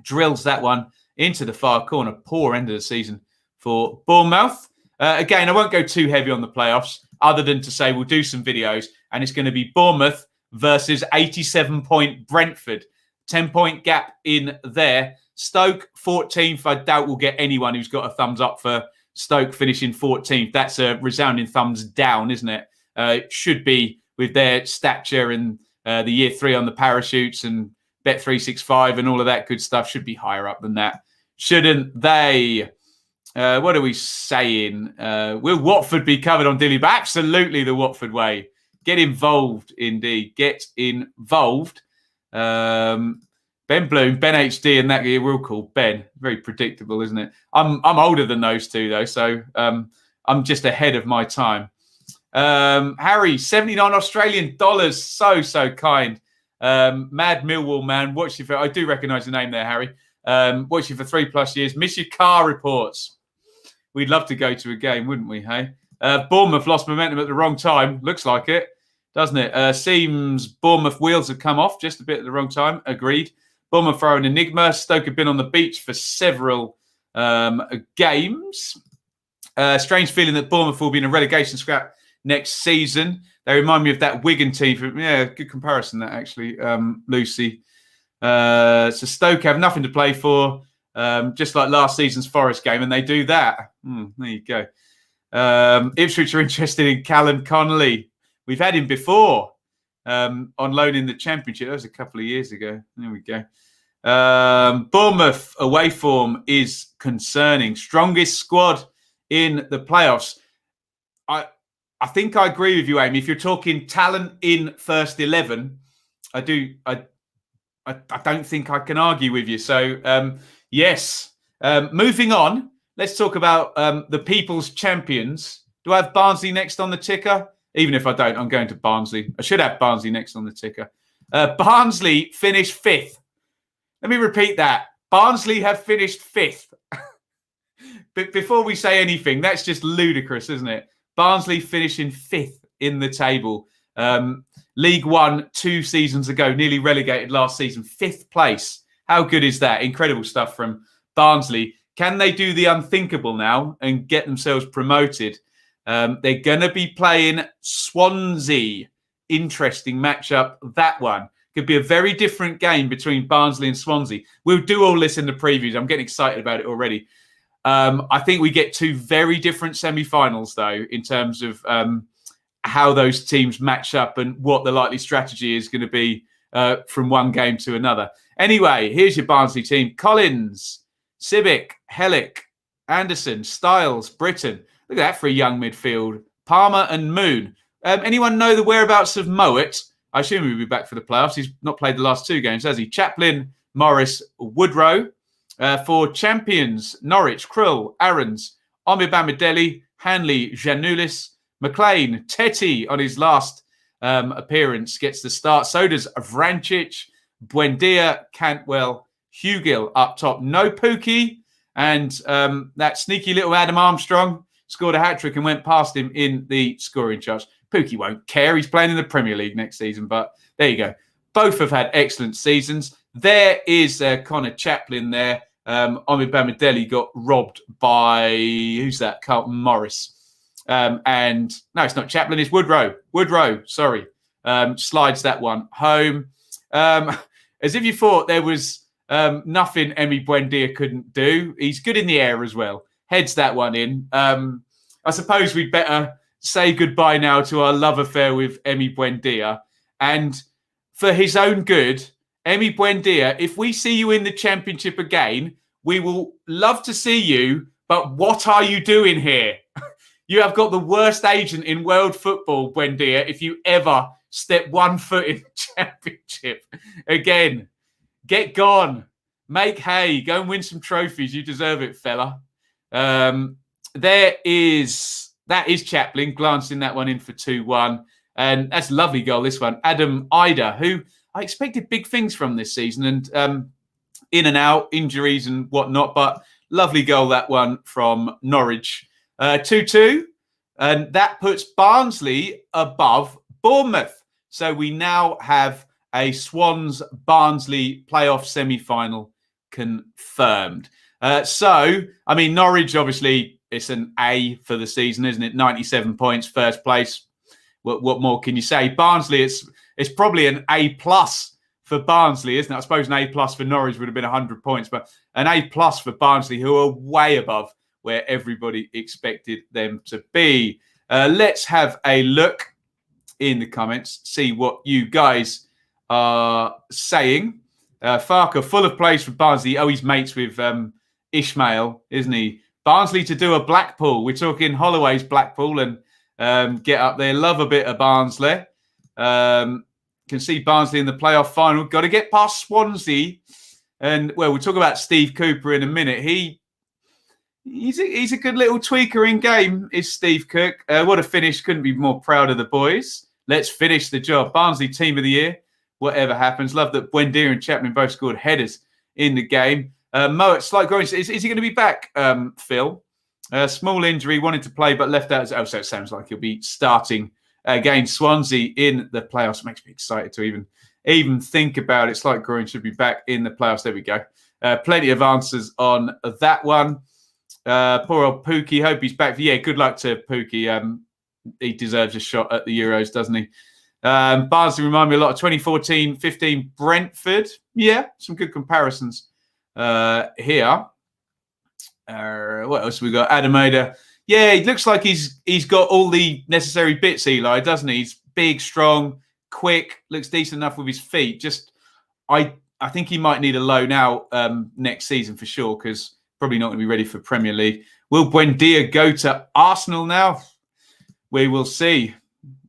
Drills that one into the far corner. Poor end of the season for Bournemouth. Again, I won't go too heavy on the playoffs, other than to say we'll do some videos. And it's going to be Bournemouth versus 87-point Brentford. 10-point gap in there. Stoke 14th. I doubt we'll get anyone who's got a thumbs up for Stoke finishing 14th. That's a resounding thumbs down, isn't it? It should be with their stature and the year 3 on the parachutes and Bet365 and all of that good stuff. Should be higher up than that, shouldn't they? What are we saying? Will Watford be covered on Dilly? Absolutely, the Watford way. Get involved, indeed. Get involved. Ben Bloom, Ben HD, and that we'll call Ben. Very predictable, isn't it? I'm older than those two, though, so I'm just ahead of my time. Harry, 79 Australian dollars. So kind. Mad Millwall man. Watch you for. I do recognise the name there, Harry. Watch you for 3+ years. Miss your car reports. We'd love to go to a game, wouldn't we? Hey, Bournemouth lost momentum at the wrong time. Looks like it, doesn't it? Seems Bournemouth wheels have come off just a bit at the wrong time. Agreed. Bournemouth are an enigma. Stoke have been on the beach for several games. Strange feeling that Bournemouth will be in a relegation scrap next season. They remind me of that Wigan team. Good comparison, that actually, Lucy. So Stoke have nothing to play for, just like last season's Forest game, and they do that. There you go. Ipswich are interested in Callum Connolly. We've had him before on loan in the Championship. That was a couple of years ago. There we go. Bournemouth away form is concerning. Strongest squad in the playoffs. I think I agree with you, Amy. If you're talking talent in first 11, I don't think I can argue with you. So, yes. Moving on, let's talk about the People's Champions. Do I have Barnsley next on the ticker? Even if I don't, I'm going to Barnsley. I should have Barnsley next on the ticker. Barnsley finished 5th. Let me repeat that. Barnsley have finished 5th. But before we say anything, that's just ludicrous, isn't it? Barnsley finishing 5th in the table. League One 2 seasons ago, nearly relegated last season. 5th place. How good is that? Incredible stuff from Barnsley. Can they do the unthinkable now and get themselves promoted? They're going to be playing Swansea. Interesting matchup, that one. Could be a very different game between Barnsley and Swansea. We'll do all this in the previews. I'm getting excited about it already. I think we get 2 very different semi-finals, though, in terms of how those teams match up and what the likely strategy is going to be from one game to another. Anyway, here's your Barnsley team. Collins, Sibic, Hellick, Anderson, Styles, Britton. Look at that for a young midfield. Palmer and Moon. Anyone know the whereabouts of Mowat? I assume he'll be back for the playoffs. He's not played the last 2 games, has he? Chaplin, Morris, Woodrow. For champions, Norwich, Krull, Aarons, Omir Bamidele, Hanley, Janulis, McLean, Tetty on his last appearance gets the start. So does Vrancic, Buendia, Cantwell, Hugill up top. No Pookie. And that sneaky little Adam Armstrong scored a hat-trick and went past him in the scoring charts. Pookie won't care. He's playing in the Premier League next season. But there you go. Both have had excellent seasons. There is Connor Chaplin there. Omid Bamidele got robbed by, who's that? Carlton Morris. And no, it's not Chaplin, it's Woodrow. Sorry. Slides that one home. As if you thought there was nothing Emi Buendia couldn't do. He's good in the air as well. Heads that one in. I suppose we'd better say goodbye now to our love affair with Emi Buendia. And for his own good, Emi Buendia, if we see you in the Championship again, we will love to see you, but what are you doing here? You have got the worst agent in world football, Buendia, if you ever step one foot in the Championship again. Get gone. Make hay. Go and win some trophies. You deserve it, fella. That is Chaplin glancing that one in for 2-1. And that's a lovely goal, this one. Adam Ida, who I expected big things from this season, and in and out, injuries and whatnot, but lovely goal, that one from Norwich. 2-2, and that puts Barnsley above Bournemouth. So we now have a Swans-Barnsley playoff semi-final confirmed. Norwich, obviously, it's an A for the season, isn't it? 97 points, first place. What more can you say? Barnsley, it's probably an A+ for Barnsley, isn't it? I suppose an A+ for Norwich would have been 100 points, but an A+ for Barnsley, who are way above where everybody expected them to be. Let's have a look in the comments, see what you guys are saying. Farker, full of praise for Barnsley. Oh, he's mates with Ishmael, isn't he? Barnsley to do a Blackpool. We're talking Holloway's Blackpool and get up there. Love a bit of Barnsley. Can see Barnsley in the playoff final. Got to get past Swansea. And, well, we'll talk about Steve Cooper in a minute. He's a good little tweaker in game, is Steve Cook. What a finish. Couldn't be more proud of the boys. Let's finish the job. Barnsley Team of the Year, whatever happens. Love that Buendia and Chapman both scored headers in the game. Moet, slight groin. Is he going to be back, Phil? Small injury, wanted to play but left out. So it sounds like he'll be starting against Swansea in the playoffs. Makes me excited to even think about it. Slight groin, should be back in the playoffs. There we go. Plenty of answers on that one. Poor old Pookie. Hope he's back. Yeah, good luck to Pookie. He deserves a shot at the Euros, doesn't he? Barnsley remind me a lot of 2014-15 Brentford. Yeah, some good comparisons here. What else have we got? Adamaida. Yeah, it looks like he's got all the necessary bits, Eli, doesn't he? He's big, strong, quick, looks decent enough with his feet. Just, I think he might need a loan out next season for sure, because probably not going to be ready for Premier League. Will Buendia go to Arsenal now? We will see.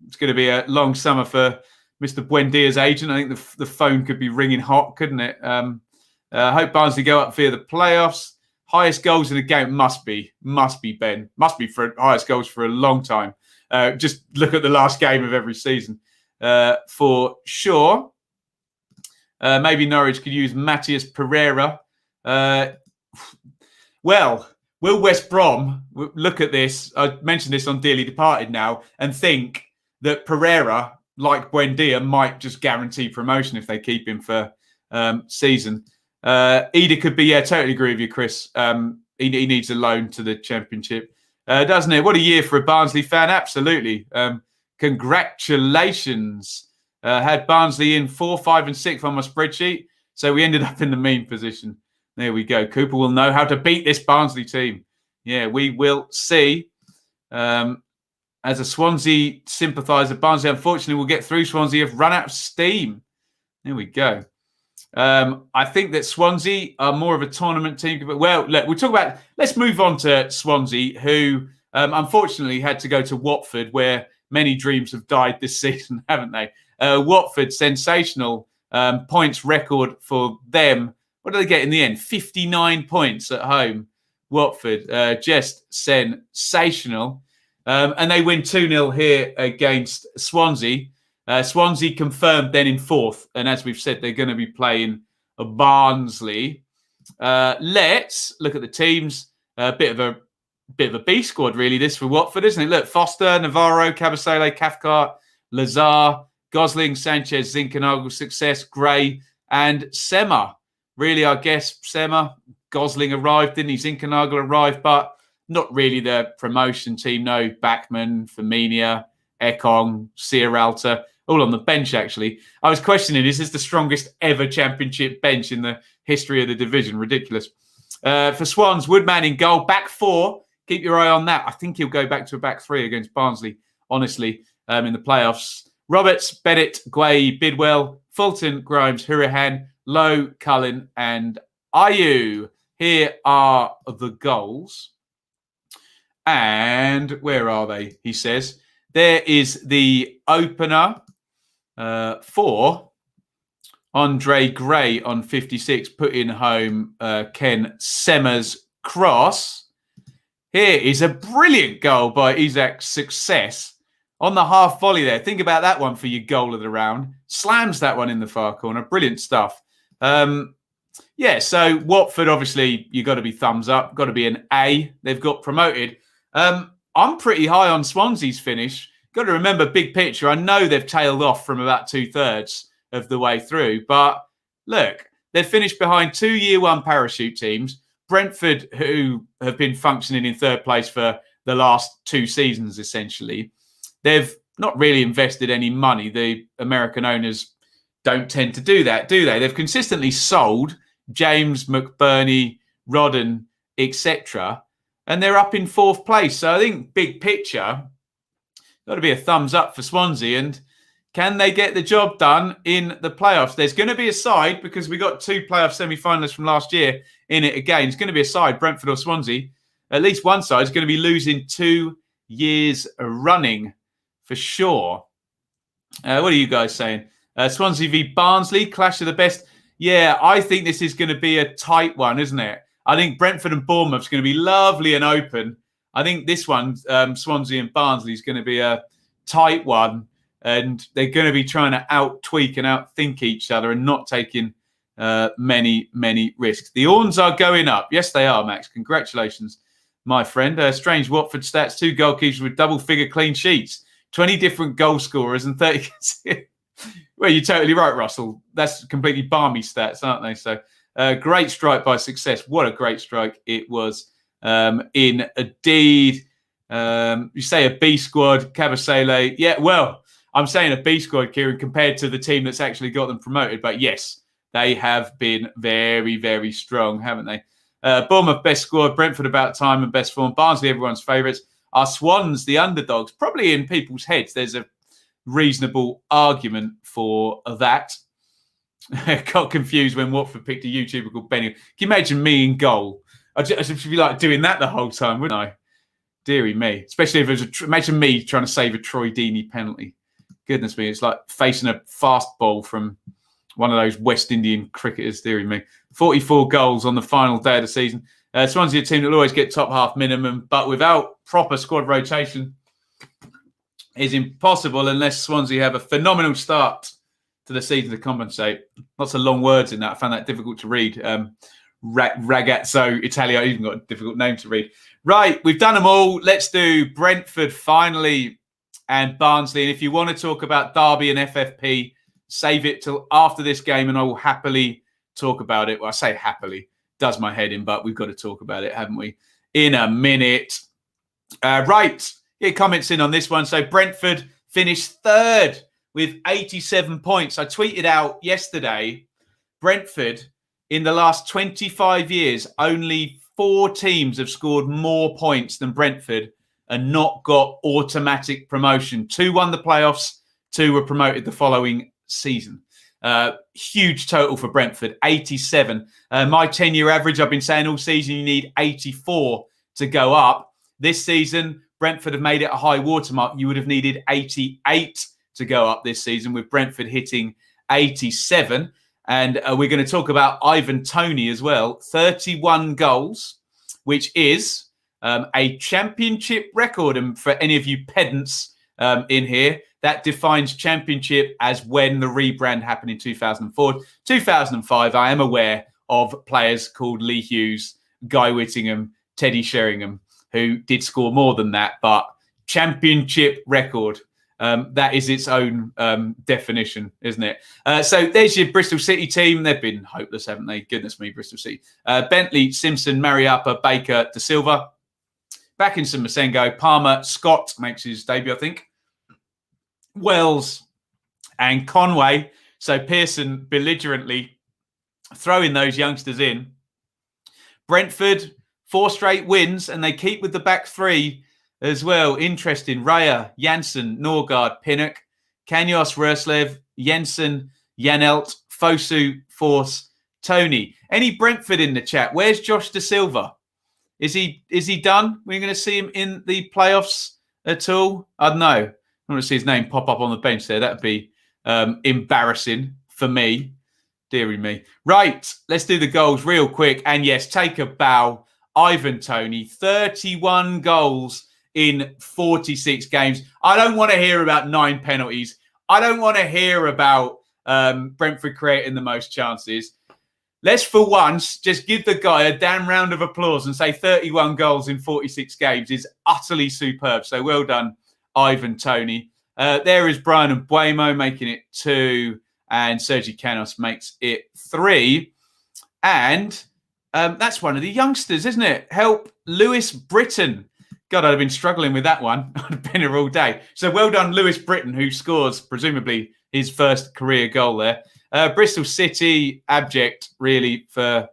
It's going to be a long summer for Mr. Buendia's agent. I think the phone could be ringing hot, couldn't it? Hope Barnsley go up via the playoffs. Highest goals in the game must be Ben. Must be for highest goals for a long time. Just look at the last game of every season for sure. Maybe Norwich could use Matthias Pereira. Well, will West Brom look at this? I mentioned this on Dearly Departed now, and think that Pereira, like Buendia, might just guarantee promotion if they keep him for season. Ida could be, totally agree with you, Chris. He needs a loan to the Championship, doesn't it? What a year for a Barnsley fan. Absolutely. Congratulations. Had Barnsley in 4, 5 and 6 on my spreadsheet. So we ended up in the mean position. There we go. Cooper will know how to beat this Barnsley team. Yeah, we will see. As a Swansea sympathiser, Barnsley unfortunately will get through. Swansea have run out of steam. There we go. I think that Swansea are more of a tournament team. Well, let's move on to Swansea, who unfortunately had to go to Watford, where many dreams have died this season, haven't they? Watford, sensational points record for them. What did they get in the end? 59 points at home. Watford, just sensational. And they win 2-0 here against Swansea. Swansea confirmed then in 4th. And as we've said, they're going to be playing Barnsley. Let's look at the teams. A bit of a B squad, really, this for Watford, isn't it? Look, Foster, Navarro, Cabasele, Cathcart, Lazar, Gosling, Sanchez, Zinkernagel, Success, Gray, and Sema. Really, I guess Sema, Gosling arrived, didn't he? Zinkernagel arrived, but not really the promotion team. No, Bachmann, Firmino, Ekong, Sierralta, all on the bench, actually. I was questioning, is this the strongest ever Championship bench in the history of the division? Ridiculous. For Swans, Woodman in goal, back 4. Keep your eye on that. I think he'll go back to a back 3 against Barnsley, honestly, in the playoffs. Roberts, Bennett, Guay, Bidwell, Fulton, Grimes, Hurahan, Lowe, Cullen, and Ayew. Here are the goals. And where are they? He says. There is the opener for Andre Gray on 56, putting home Ken Sema's cross. Here is a brilliant goal by Isaac Success on the half volley there. Think about that one for your goal of the round. Slams that one in the far corner. Brilliant stuff. So Watford, obviously, you've got to be thumbs up. Got to be an A. They've got promoted. I'm pretty high on Swansea's finish. Got to remember, big picture, I know they've tailed off from about 2/3 of the way through. But look, they've finished behind 2 Year 1 parachute teams. Brentford, who have been functioning in 3rd place for the last 2 seasons, essentially. They've not really invested any money. The American owners don't tend to do that, do they? They've consistently sold James, McBurney, Rodden, etc. And they're up in 4th place. So I think big picture, got to be a thumbs up for Swansea. And can they get the job done in the playoffs? There's going to be a side, because we got 2 playoff semi-finalists from last year in it again. It's going to be a side, Brentford or Swansea. At least one side is going to be losing 2 years running for sure. What are you guys saying? Swansea v Barnsley, clash of the best. Yeah, I think this is going to be a tight one, isn't it? I think Brentford and Bournemouth's going to be lovely and open. I think this one, Swansea and Barnsley, is going to be a tight one. And they're going to be trying to out-tweak and out-think each other and not taking many, many risks. The Orns are going up. Yes, they are, Max. Congratulations, my friend. Strange Watford stats, 2 goalkeepers with double-figure clean sheets, 20 different goal scorers and 30... Well, you're totally right, Russell. That's completely balmy stats, aren't they? So, great strike by Success. What a great strike it was. Indeed, you say a B squad, Cabasele. Yeah, well, I'm saying a B squad, Kieran, compared to the team that's actually got them promoted. But yes, they have been very, very strong, haven't they? Bournemouth, best squad. Brentford, about time and best form. Barnsley, everyone's favourites. Our Swans, the underdogs. Probably in people's heads, there's a reasonable argument for that. Got confused when Watford picked a YouTuber called Benny. Can you imagine me in goal? I should be like doing that the whole time, wouldn't I? Deary me. Especially if it was imagine me trying to save a Troy Deeney penalty. Goodness me, it's like facing a fast ball from one of those West Indian cricketers, deary me. 44 goals on the final day of the season. Swansea, a team that will always get top half minimum, but without proper squad rotation, is impossible unless Swansea have a phenomenal start to the season to compensate. Lots of long words in that. I found that difficult to read. Ragazzo Italia, even got a difficult name to read. Right, we've done them all. Let's do Brentford finally and Barnsley. And if you want to talk about Derby and FFP, save it till after this game and I will happily talk about it. Well, I say happily. Does my head in, but we've got to talk about it, haven't we? In a minute. Right. Get comments in on this one. So Brentford finished third with 87 points. I tweeted out yesterday, Brentford, in the last 25 years, only 4 teams have scored more points than Brentford and not got automatic promotion. 2 won the playoffs, 2 were promoted the following season. Huge total for Brentford, 87. My 10-year average, I've been saying all season, you need 84 to go up. This season, Brentford have made it a high watermark. You would have needed 88 to go up this season, with Brentford hitting 87. And we're going to talk about Ivan Toney as well. 31 goals, which is a championship record. And for any of you pedants in here, that defines championship as when the rebrand happened in 2004. 2005, I am aware of players called Lee Hughes, Guy Whittingham, Teddy Sheringham, who did score more than that. But championship record, that is its own definition, isn't it? So there's your Bristol City team. They've been hopeless, haven't they? Goodness me, Bristol City. Bentley, Simpson, Mariappa, Baker, De Silva. Backinson, Masengo, Palmer, Scott makes his debut, I think. Wells and Conway. So Pearson belligerently throwing those youngsters in. Brentford, 4 straight wins, and they keep with the back 3 as well. Interesting. Raya, Janssen, Norgard, Pinnock, Kanyos, Roslev, Jensen, Janelt, Fosu, Force, Tony. Any Brentford in the chat? Where's Josh De Silva? Is he done? We're going to see him in the playoffs at all? I don't know. I want to see his name pop up on the bench there. That'd be embarrassing for me. Deary me. Right, let's do the goals real quick. And yes, take a bow. Ivan Toney, 31 goals in 46 games. I don't want to hear about 9 penalties. I don't want to hear about Brentford creating the most chances. Let's, for once, just give the guy a damn round of applause and say 31 goals in 46 games is utterly superb. So well done, Ivan Toney. There is Brian and Buemo making it 2, and Sergi Canos makes it 3. And that's one of the youngsters, isn't it? Help, Lewis Britton. God, I'd have been struggling with that one. I'd have been here all day. So well done, Lewis Britton, who scores, presumably, his first career goal there. Bristol City, abject, really, for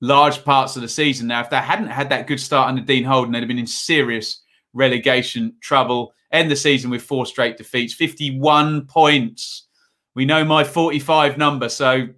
large parts of the season. Now, if they hadn't had that good start under Dean Holden, they'd have been in serious relegation trouble. End the season with 4 straight defeats, 51 points. We know my 45 number, so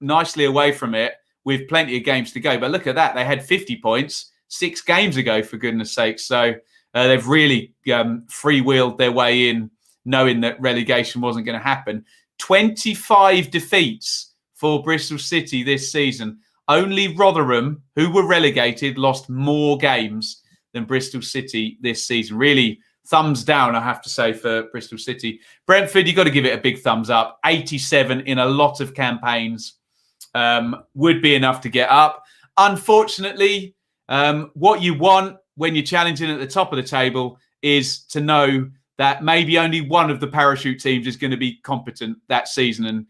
nicely away from it with plenty of games to go. But look at that. They had 50 points 6 games ago, for goodness sake. So they've really freewheeled their way in knowing that relegation wasn't going to happen. 25 defeats for Bristol City this season. Only Rotherham, who were relegated, lost more games than Bristol City this season. Really, thumbs down, I have to say, for Bristol City. Brentford, you've got to give it a big thumbs up. 87 in a lot of campaigns would be enough to get up. Unfortunately, what you want when you're challenging at the top of the table is to know that maybe only one of the parachute teams is going to be competent that season and,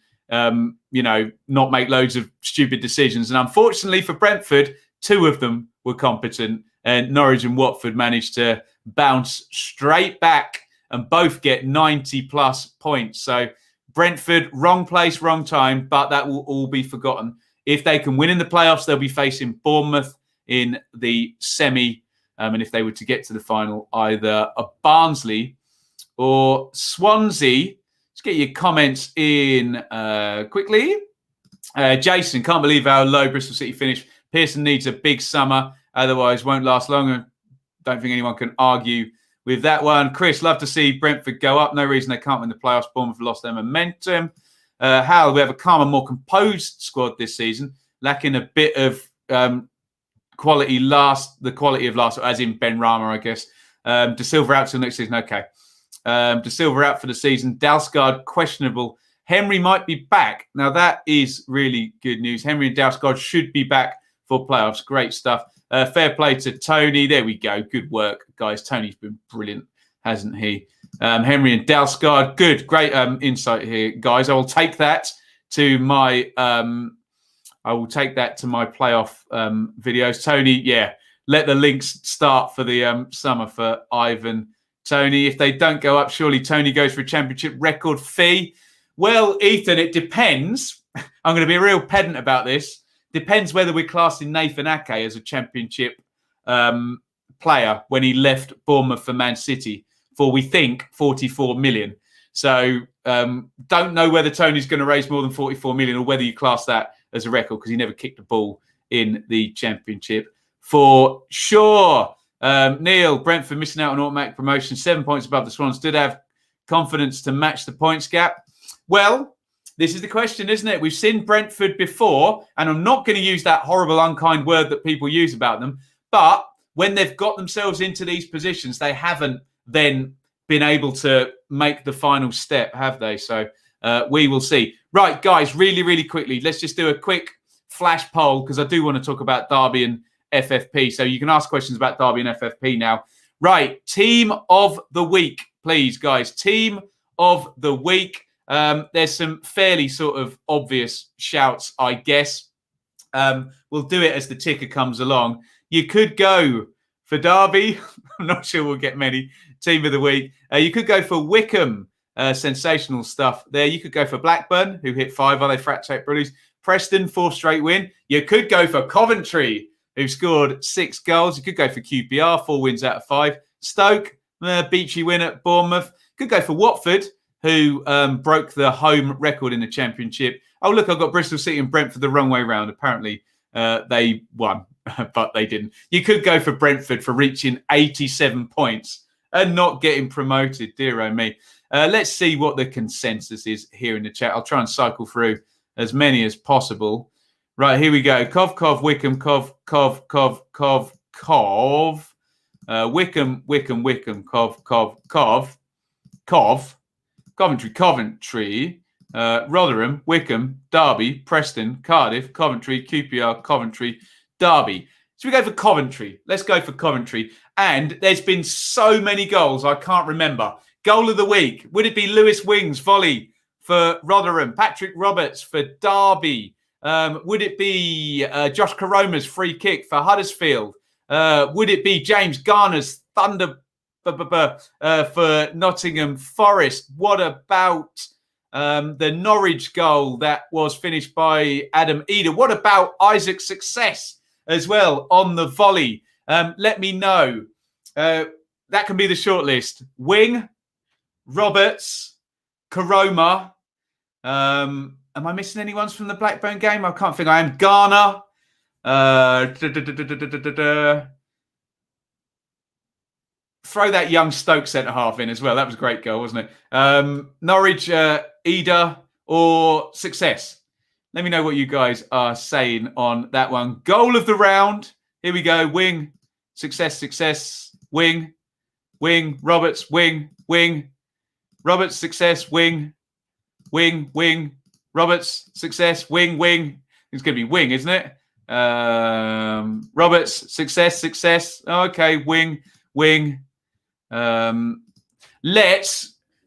not make loads of stupid decisions. And unfortunately for Brentford, two of them were competent, and Norwich and Watford managed to bounce straight back and both get 90+ points. So Brentford, wrong place, wrong time, but that will all be forgotten. If they can win in the playoffs, they'll be facing Bournemouth in the semi. And if they were to get to the final, either a Barnsley or Swansea. Let's get your comments in quickly. Jason, can't believe how low Bristol City finished. Pearson needs a big summer, otherwise won't last long. I don't think anyone can argue with that one. Chris, love to see Brentford go up. No reason they can't win the playoffs. Bournemouth have lost their momentum. Hal, we have a calmer, more composed squad this season, lacking a bit of quality of last, as in Ben Rama, I guess. De Silva out till next season. Okay. De Silva out for the season. Dalsgaard questionable. Henry might be back. Now, that is really good news. Henry and Dalsgaard should be back for playoffs. Great stuff. Fair play to Tony. There we go. Good work, guys. Tony's been brilliant, hasn't he? Henry and Dalsgaard. Good. Great insight here, guys. I will take that to my playoff videos. Tony, yeah. Let the links start for the summer for Ivan. Tony, if they don't go up, surely Tony goes for a championship record fee. Well, Ethan, it depends. I'm going to be a real pedant about this. Depends whether we're classing Nathan Ake as a championship player when he left Bournemouth for Man City for, we think, 44 million. So don't know whether Tony's going to raise more than 44 million or whether you class that as a record because he never kicked a ball in the championship. For sure. Neil, Brentford missing out on automatic promotion, 7 points above the Swans. Did have confidence to match the points gap? Well, this is the question, isn't it? We've seen Brentford before, and I'm not going to use that horrible, unkind word that people use about them, but when they've got themselves into these positions, they haven't then been able to make the final step, have they? So we will see. Right, guys, really, really quickly, let's just do a quick flash poll because I do want to talk about Derby and FFP. So you can ask questions about Derby and FFP now. Right, team of the week, please, guys. Team of the week. There's some fairly sort of obvious shouts, I guess. We'll do it as the ticker comes along. You could go for Derby. I'm not sure we'll get many. Team of the week. You could go for Wickham. Sensational stuff there. You could go for Blackburn, who hit 5. Are they frat tape bullies? Preston, 4th straight win. You could go for Coventry, who scored 6 goals. You could go for QPR, 4 wins out of 5. Stoke, beachy win at Bournemouth. Could go for Watford, who broke the home record in the Championship. Oh, look, I've got Bristol City and Brentford the wrong way round. Apparently, they won, but they didn't. You could go for Brentford for reaching 87 points and not getting promoted. Dear oh me. Let's see what the consensus is here in the chat. I'll try and cycle through as many as possible. Right, here we go. Cov, Wickham, Cov. Wickham, Cov. Coventry, Rotherham, Wickham, Derby, Preston, Cardiff, Coventry, QPR, Coventry, Derby. So we go for Coventry. Let's go for Coventry. And there's been so many goals, I can't remember. Goal of the week. Would it be Lewis Wing's volley for Rotherham? Patrick Roberts for Derby? Would it be Josh Karoma's free kick for Huddersfield? Would it be James Garner's thunder for Nottingham Forest? What about the Norwich goal that was finished by Adam Eder? What about Isaac's success as well on the volley? Let me know. That can be the shortlist. Wing, Roberts, Karoma. Am I missing any ones from the Blackburn game? I can't think I am. Garner. throw that young Stoke centre-half in as well. That was a great goal, wasn't it? Norwich, Eder or success? Let me know what you guys are saying on that one. Goal of the round. Here we go. Wing. Success. Wing. Roberts. Wing. Roberts, success. Wing. Roberts, success. Wing. It's going to be wing, isn't it? Roberts, success. Okay, wing. They're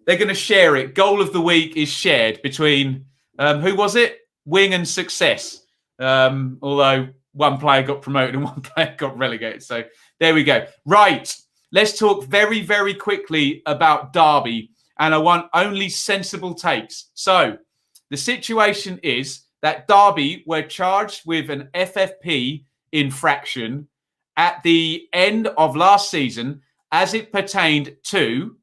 going to share it. Goal of the week is shared between, who was it? Wing and success. Although one player got promoted and one player got relegated. So there we go. Right. Let's talk very, very quickly about Derby. And I want only sensible takes. So the situation is that Derby were charged with an FFP infraction at the end of last season as it pertained to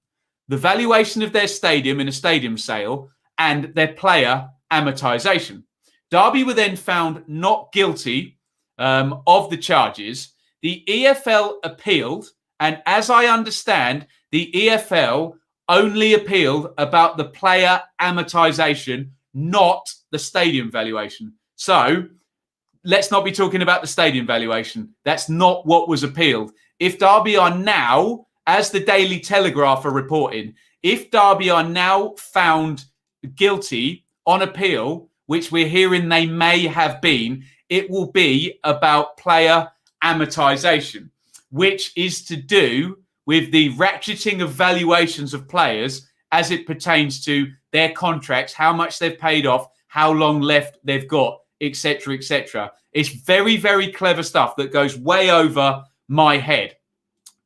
the valuation of their stadium in a stadium sale and their player amortization. Derby were then found not guilty of the charges. The EFL appealed, and as I understand, the EFL only appealed about the player amortization, not the stadium valuation. So let's not be talking about the stadium valuation. That's not what was appealed. If Derby are now, as the Daily Telegraph are reporting, if Derby are now found guilty on appeal, which we're hearing they may have been, it will be about player amortization, which is to do with the ratcheting of valuations of players as it pertains to their contracts, how much they've paid off, how long left they've got, etc., etc. It's very, very clever stuff that goes way over my head.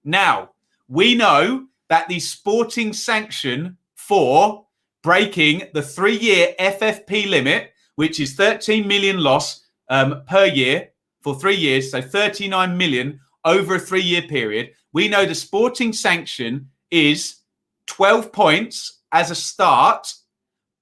Now, we know that the sporting sanction for breaking the 3-year FFP limit, which is 13 million loss per year for 3 years, so 39 million over a 3-year period. We know the sporting sanction is 12 points as a start,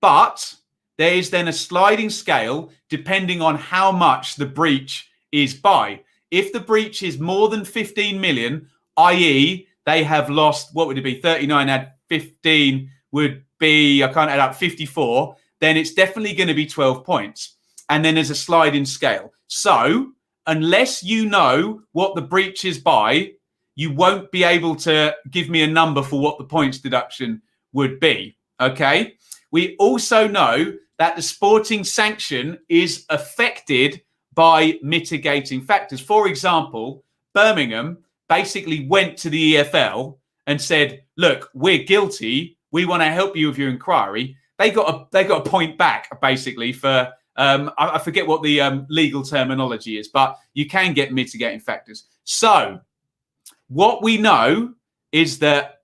but there is then a sliding scale depending on how much the breach is by. If the breach is more than 15 million, i.e. they have lost, what would it be? 39 add 15 would be, I can't add up, 54. Then it's definitely going to be 12 points. And then there's a sliding scale. So unless you know what the breach is by, you won't be able to give me a number for what the points deduction would be. Okay. We also know that the sporting sanction is affected by mitigating factors. For example, Birmingham basically went to the EFL and said, look, we're guilty. We want to help you with your inquiry. They got a point back, basically, for, I forget what the legal terminology is, but you can get mitigating factors. So what we know is that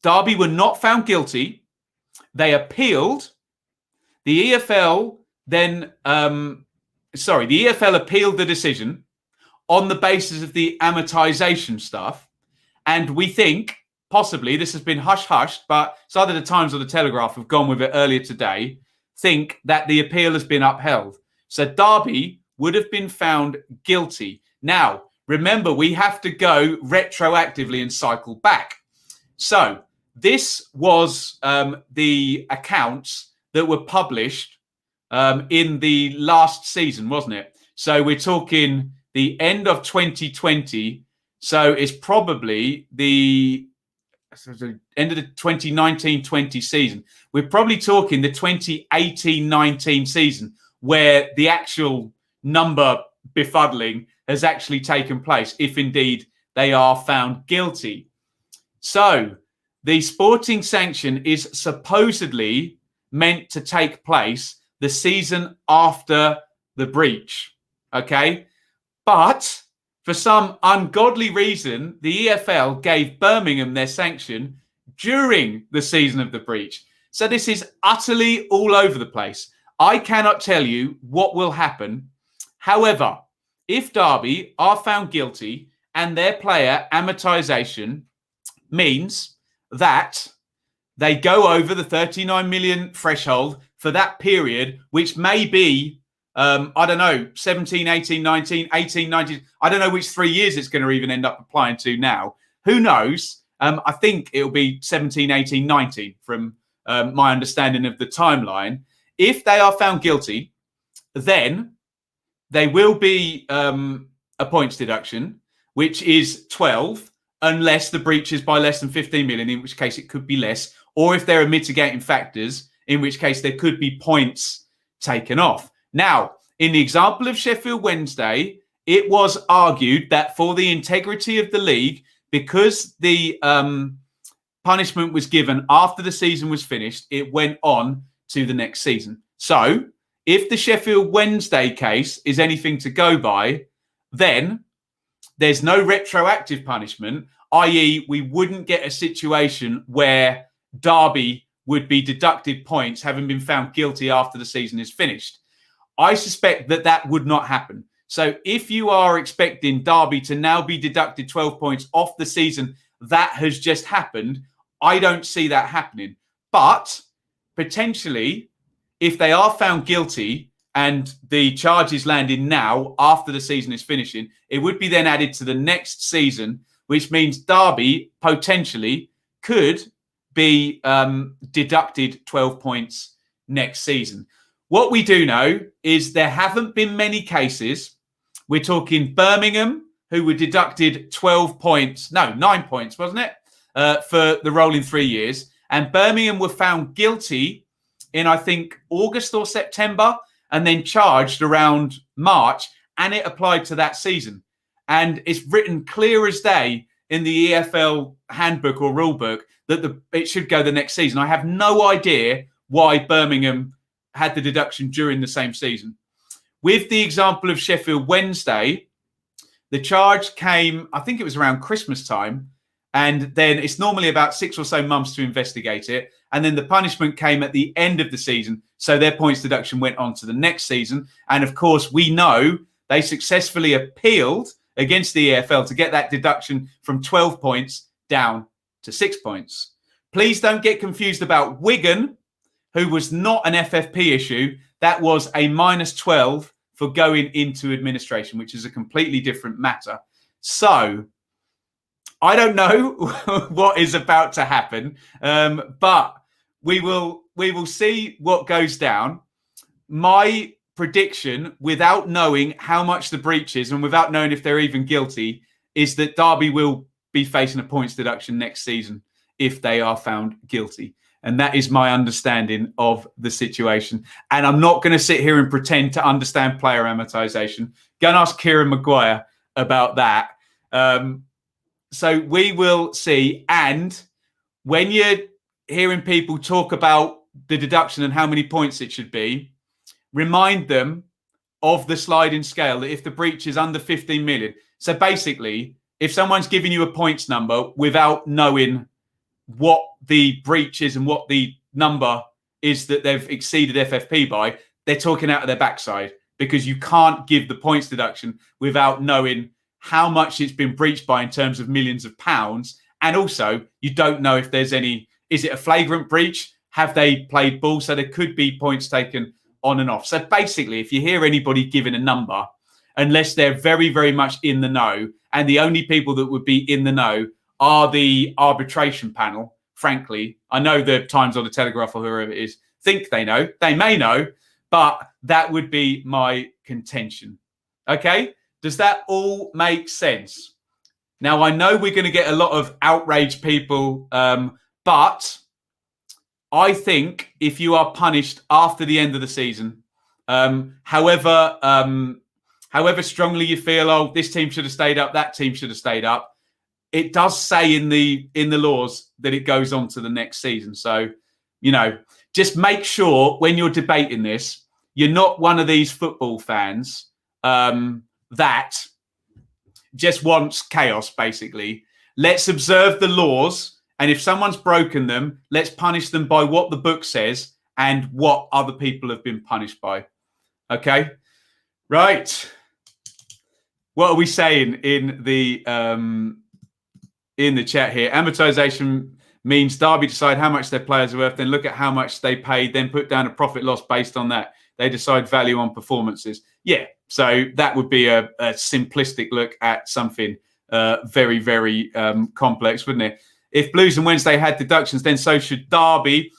Derby were not found guilty. They appealed. The EFL then, the EFL appealed the decision on the basis of the amortization stuff. And we think, possibly, this has been hush-hushed, but it's either the Times or the Telegraph have gone with it earlier today, think that the appeal has been upheld. So Derby would have been found guilty. Now, remember, we have to go retroactively and cycle back. So this was the accounts that were published in the last season, wasn't it? So we're talking the end of 2020. So it's probably the end of the 2019-20 season. We're probably talking the 2018-19 season where the actual number befuddling has actually taken place, if indeed they are found guilty. So the sporting sanction is supposedly meant to take place the season after the breach. Okay. But for some ungodly reason, the EFL gave Birmingham their sanction during the season of the breach. So this is utterly all over the place. I cannot tell you what will happen. However, if Derby are found guilty and their player amortization means that they go over the 39 million threshold for that period, which may be, 17, 18, 19, 18, 19. I don't know which 3 years it's going to even end up applying to now. Who knows? I think it'll be 17, 18, 19 from my understanding of the timeline. If they are found guilty, then they will be a points deduction, which is 12, unless the breach is by less than 15 million, in which case it could be less, or if there are mitigating factors, in which case there could be points taken off. Now, in the example of Sheffield Wednesday, it was argued that for the integrity of the league, because the punishment was given after the season was finished, it went on to the next season. So if the Sheffield Wednesday case is anything to go by, then there's no retroactive punishment, i.e. we wouldn't get a situation where Derby would be deducted points having been found guilty after the season is finished. I suspect that that would not happen. So if you are expecting Derby to now be deducted 12 points off the season that has just happened, I don't see that happening. But potentially, if they are found guilty and the charges landing now after the season is finishing, it would be then added to the next season, which means Derby potentially could be deducted 12 points next season. What we do know is there haven't been many cases. We're talking Birmingham, who were deducted 12 points, no, 9 points, wasn't it? For the rolling 3 years. And Birmingham were found guilty in, I think, August or September, and then charged around March, and it applied to that season. And it's written clear as day in the EFL handbook or rule book that it should go the next season. I have no idea why Birmingham had the deduction during the same season. With the example of Sheffield Wednesday, the charge came, I think it was around Christmas time, and then it's normally about 6 or so months to investigate it. And then the punishment came at the end of the season. So their points deduction went on to the next season. And of course, we know they successfully appealed against the EFL to get that deduction from 12 points down to 6 points. Please don't get confused about Wigan, who was not an FFP issue. That was a minus 12 for going into administration, which is a completely different matter. So I don't know what is about to happen, but we will see what goes down. My prediction, without knowing how much the breach is and without knowing if they're even guilty, is that Derby will be facing a points deduction next season if they are found guilty. And that is my understanding of the situation. And I'm not going to sit here and pretend to understand player amortization. Go and ask Kieran Maguire about that. So we will see. And when you're hearing people talk about the deduction and how many points it should be, remind them of the sliding scale, that if the breach is under 15 million. So basically, if someone's giving you a points number without knowing what the breach is and what the number is that they've exceeded FFP by, they're talking out of their backside, because you can't give the points deduction without knowing how much it's been breached by in terms of millions of pounds. And also, you don't know if there's any, is it a flagrant breach? Have they played ball? So there could be points taken on and off. So basically, if you hear anybody giving a number, unless they're very, very much in the know, and the only people that would be in the know are the arbitration panel, frankly, I know the Times or the Telegraph or whoever it is think they know. They may know, but that would be my contention. Okay? Does that all make sense? Now, I know we're going to get a lot of outraged people, but I think if you are punished after the end of the season, however strongly you feel, oh, this team should have stayed up, that team should have stayed up, it does say in the laws that it goes on to the next season. So, just make sure when you're debating this, you're not one of these football fans that just wants chaos, basically. Let's observe the laws. And if someone's broken them, let's punish them by what the book says and what other people have been punished by. Okay? Right. What are we saying in the chat here? Amortization means Derby decide how much their players are worth, then look at how much they paid, then put down a profit loss based on that. They decide value on performances. Yeah, so that would be a simplistic look at something very, very complex, wouldn't it? If Blues and Wednesday had deductions, then so should Derby.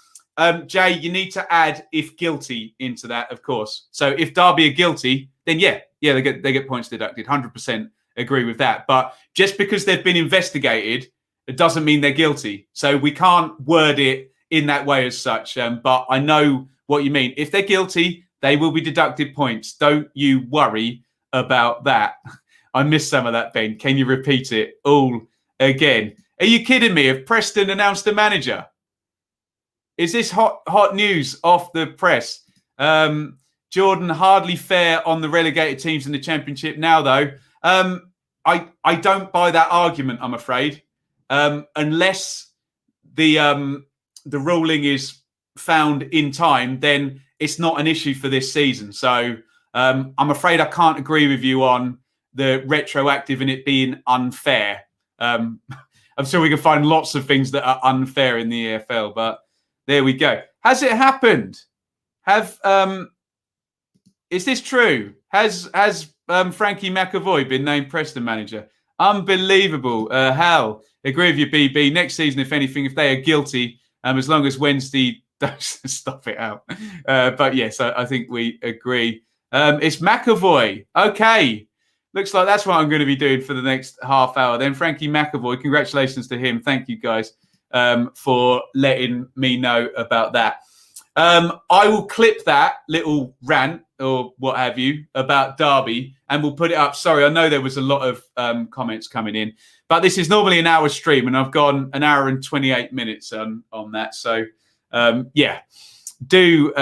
Jay, you need to add if guilty into that, of course. So if Derby are guilty, then yeah, they get points deducted. 100% agree with that. But just because they've been investigated, it doesn't mean they're guilty. So we can't word it in that way as such. But I know what you mean. If they're guilty, they will be deducted points. Don't you worry about that. I missed some of that, Ben. Can you repeat it all again? Are you kidding me? Have Preston announced a manager? Is this hot news off the press? Jordan, hardly fair on the relegated teams in the Championship now, though. I don't buy that argument, I'm afraid. Unless the ruling is found in time, then it's not an issue for this season. So I'm afraid I can't agree with you on the retroactive and it being unfair. I'm sure we can find lots of things that are unfair in the EFL, but there we go. Has it happened? Is this true? Has Frankie McAvoy been named Preston manager? Unbelievable. Hal, agree with you, BB. Next season, if anything, if they are guilty, as long as Wednesday don't stop it out. But yes, I think we agree. It's McAvoy. Okay. Looks like that's what I'm going to be doing for the next half hour. Then Frankie McAvoy, congratulations to him. Thank you guys for letting me know about that. I will clip that little rant or what have you about Derby and we'll put it up. Sorry, I know there was a lot of comments coming in, but this is normally an hour stream and I've gone an hour and 28 minutes on that. So yeah, do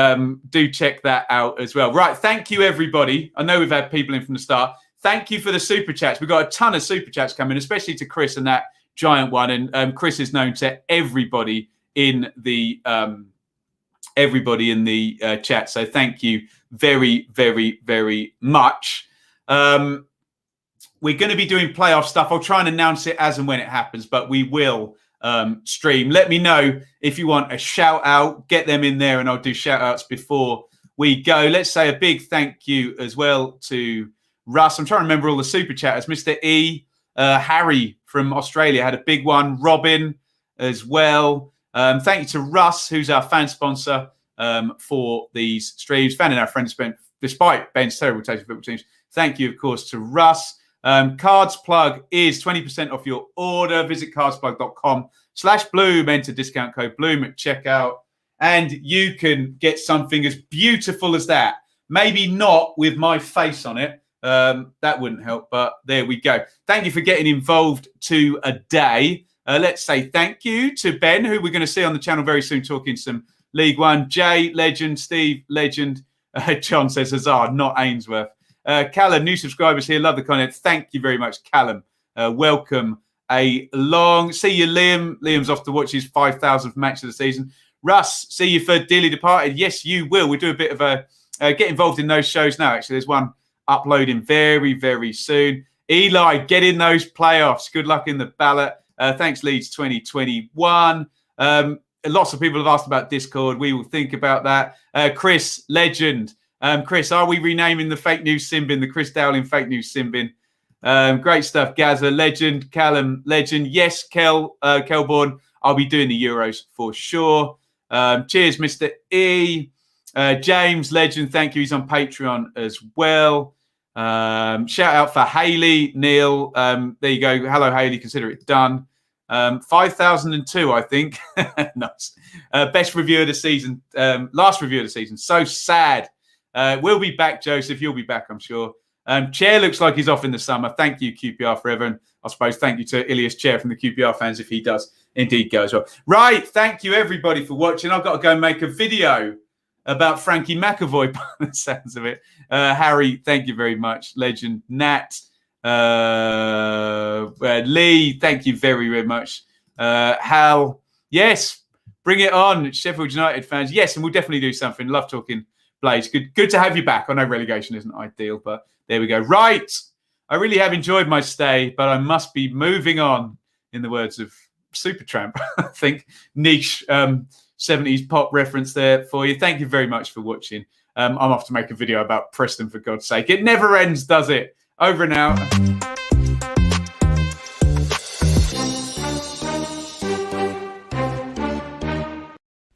check that out as well. Right, thank you everybody. I know we've had people in from the start. Thank you for the super chats. We've got a ton of super chats coming, especially to Chris and that giant one. And Chris is known to everybody in the chat. So thank you very, very, very much. We're going to be doing playoff stuff. I'll try and announce it as and when it happens, but we will stream. Let me know if you want a shout out. Get them in there and I'll do shout outs before we go. Let's say a big thank you as well to Russ. I'm trying to remember all the super chatters. Mr. E, Harry from Australia had a big one. Robin as well. Thank you to Russ, who's our fan sponsor for these streams. Fan and our friends, despite Ben's terrible taste in football teams. Thank you, of course, to Russ. Cards Plug is 20% off your order. Visit cardsplug.com/Bloom. Enter discount code Bloom at checkout. And you can get something as beautiful as that. Maybe not with my face on it. That wouldn't help, but there we go. Thank you for getting involved today. Let's say thank you to Ben, who we're going to see on the channel very soon, talking some League One. Jay, legend. Steve, legend. John says Hazard, not Ainsworth. Callum, new subscribers here. Love the content. Thank you very much, Callum. Welcome along. See you, Liam. Liam's off to watch his 5,000th match of the season. Russ, see you for Dearly Departed. Yes, you will. We do a bit of a get involved in those shows now. Actually, there's one uploading very, very soon. Eli, get in those playoffs. Good luck in the ballot. Thanks, Leeds 2021. Lots of people have asked about Discord. We will think about that. Chris, legend. Chris, are we renaming the fake news sin bin the Chris Dowling fake news sin bin? Great stuff. Gaza, legend. Callum, legend. Yes, Kelborn, I'll be doing the Euros for sure. Cheers, Mr. E. James, legend. Thank you. He's on Patreon as well. Shout out for Haley, Neil. There you go. Hello, Haley. Consider it done. 5,002, I think. Nice. Best review of the season. Last review of the season. So sad. We'll be back, Joseph. You'll be back, I'm sure. Chair looks like he's off in the summer. Thank you, QPR Forever. And I suppose thank you to Ilias Chair from the QPR fans if he does indeed go as well. Right. Thank you, everybody, for watching. I've got to go and make a video about Frankie McAvoy by the sounds of it. Harry, thank you very much. Legend. Nat. Lee, thank you very, very much. Hal, yes, bring it on. Sheffield United fans. Yes, and we'll definitely do something. Love talking Blaze. Good to have you back. I know relegation isn't ideal, but there we go. Right. I really have enjoyed my stay, but I must be moving on, in the words of Supertramp. I think niche 70s pop reference there for you. Thank you very much for watching. I'm off to make a video about Preston, for God's sake. It never ends, does it? Over and out.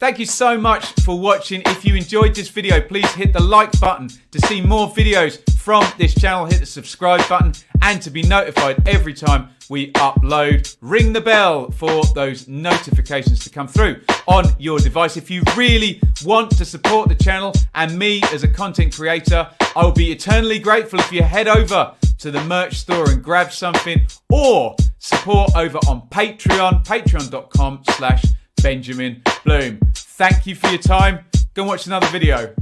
Thank you so much for watching. If you enjoyed this video, please hit the like button to see more videos from this channel. Hit the subscribe button and to be notified every time we upload. Ring the bell for those notifications to come through on your device. If you really want to support the channel and me as a content creator, I will be eternally grateful if you head over to the merch store and grab something, or support over on Patreon, patreon.com/Benjamin Bloom. Thank you for your time. Go and watch another video.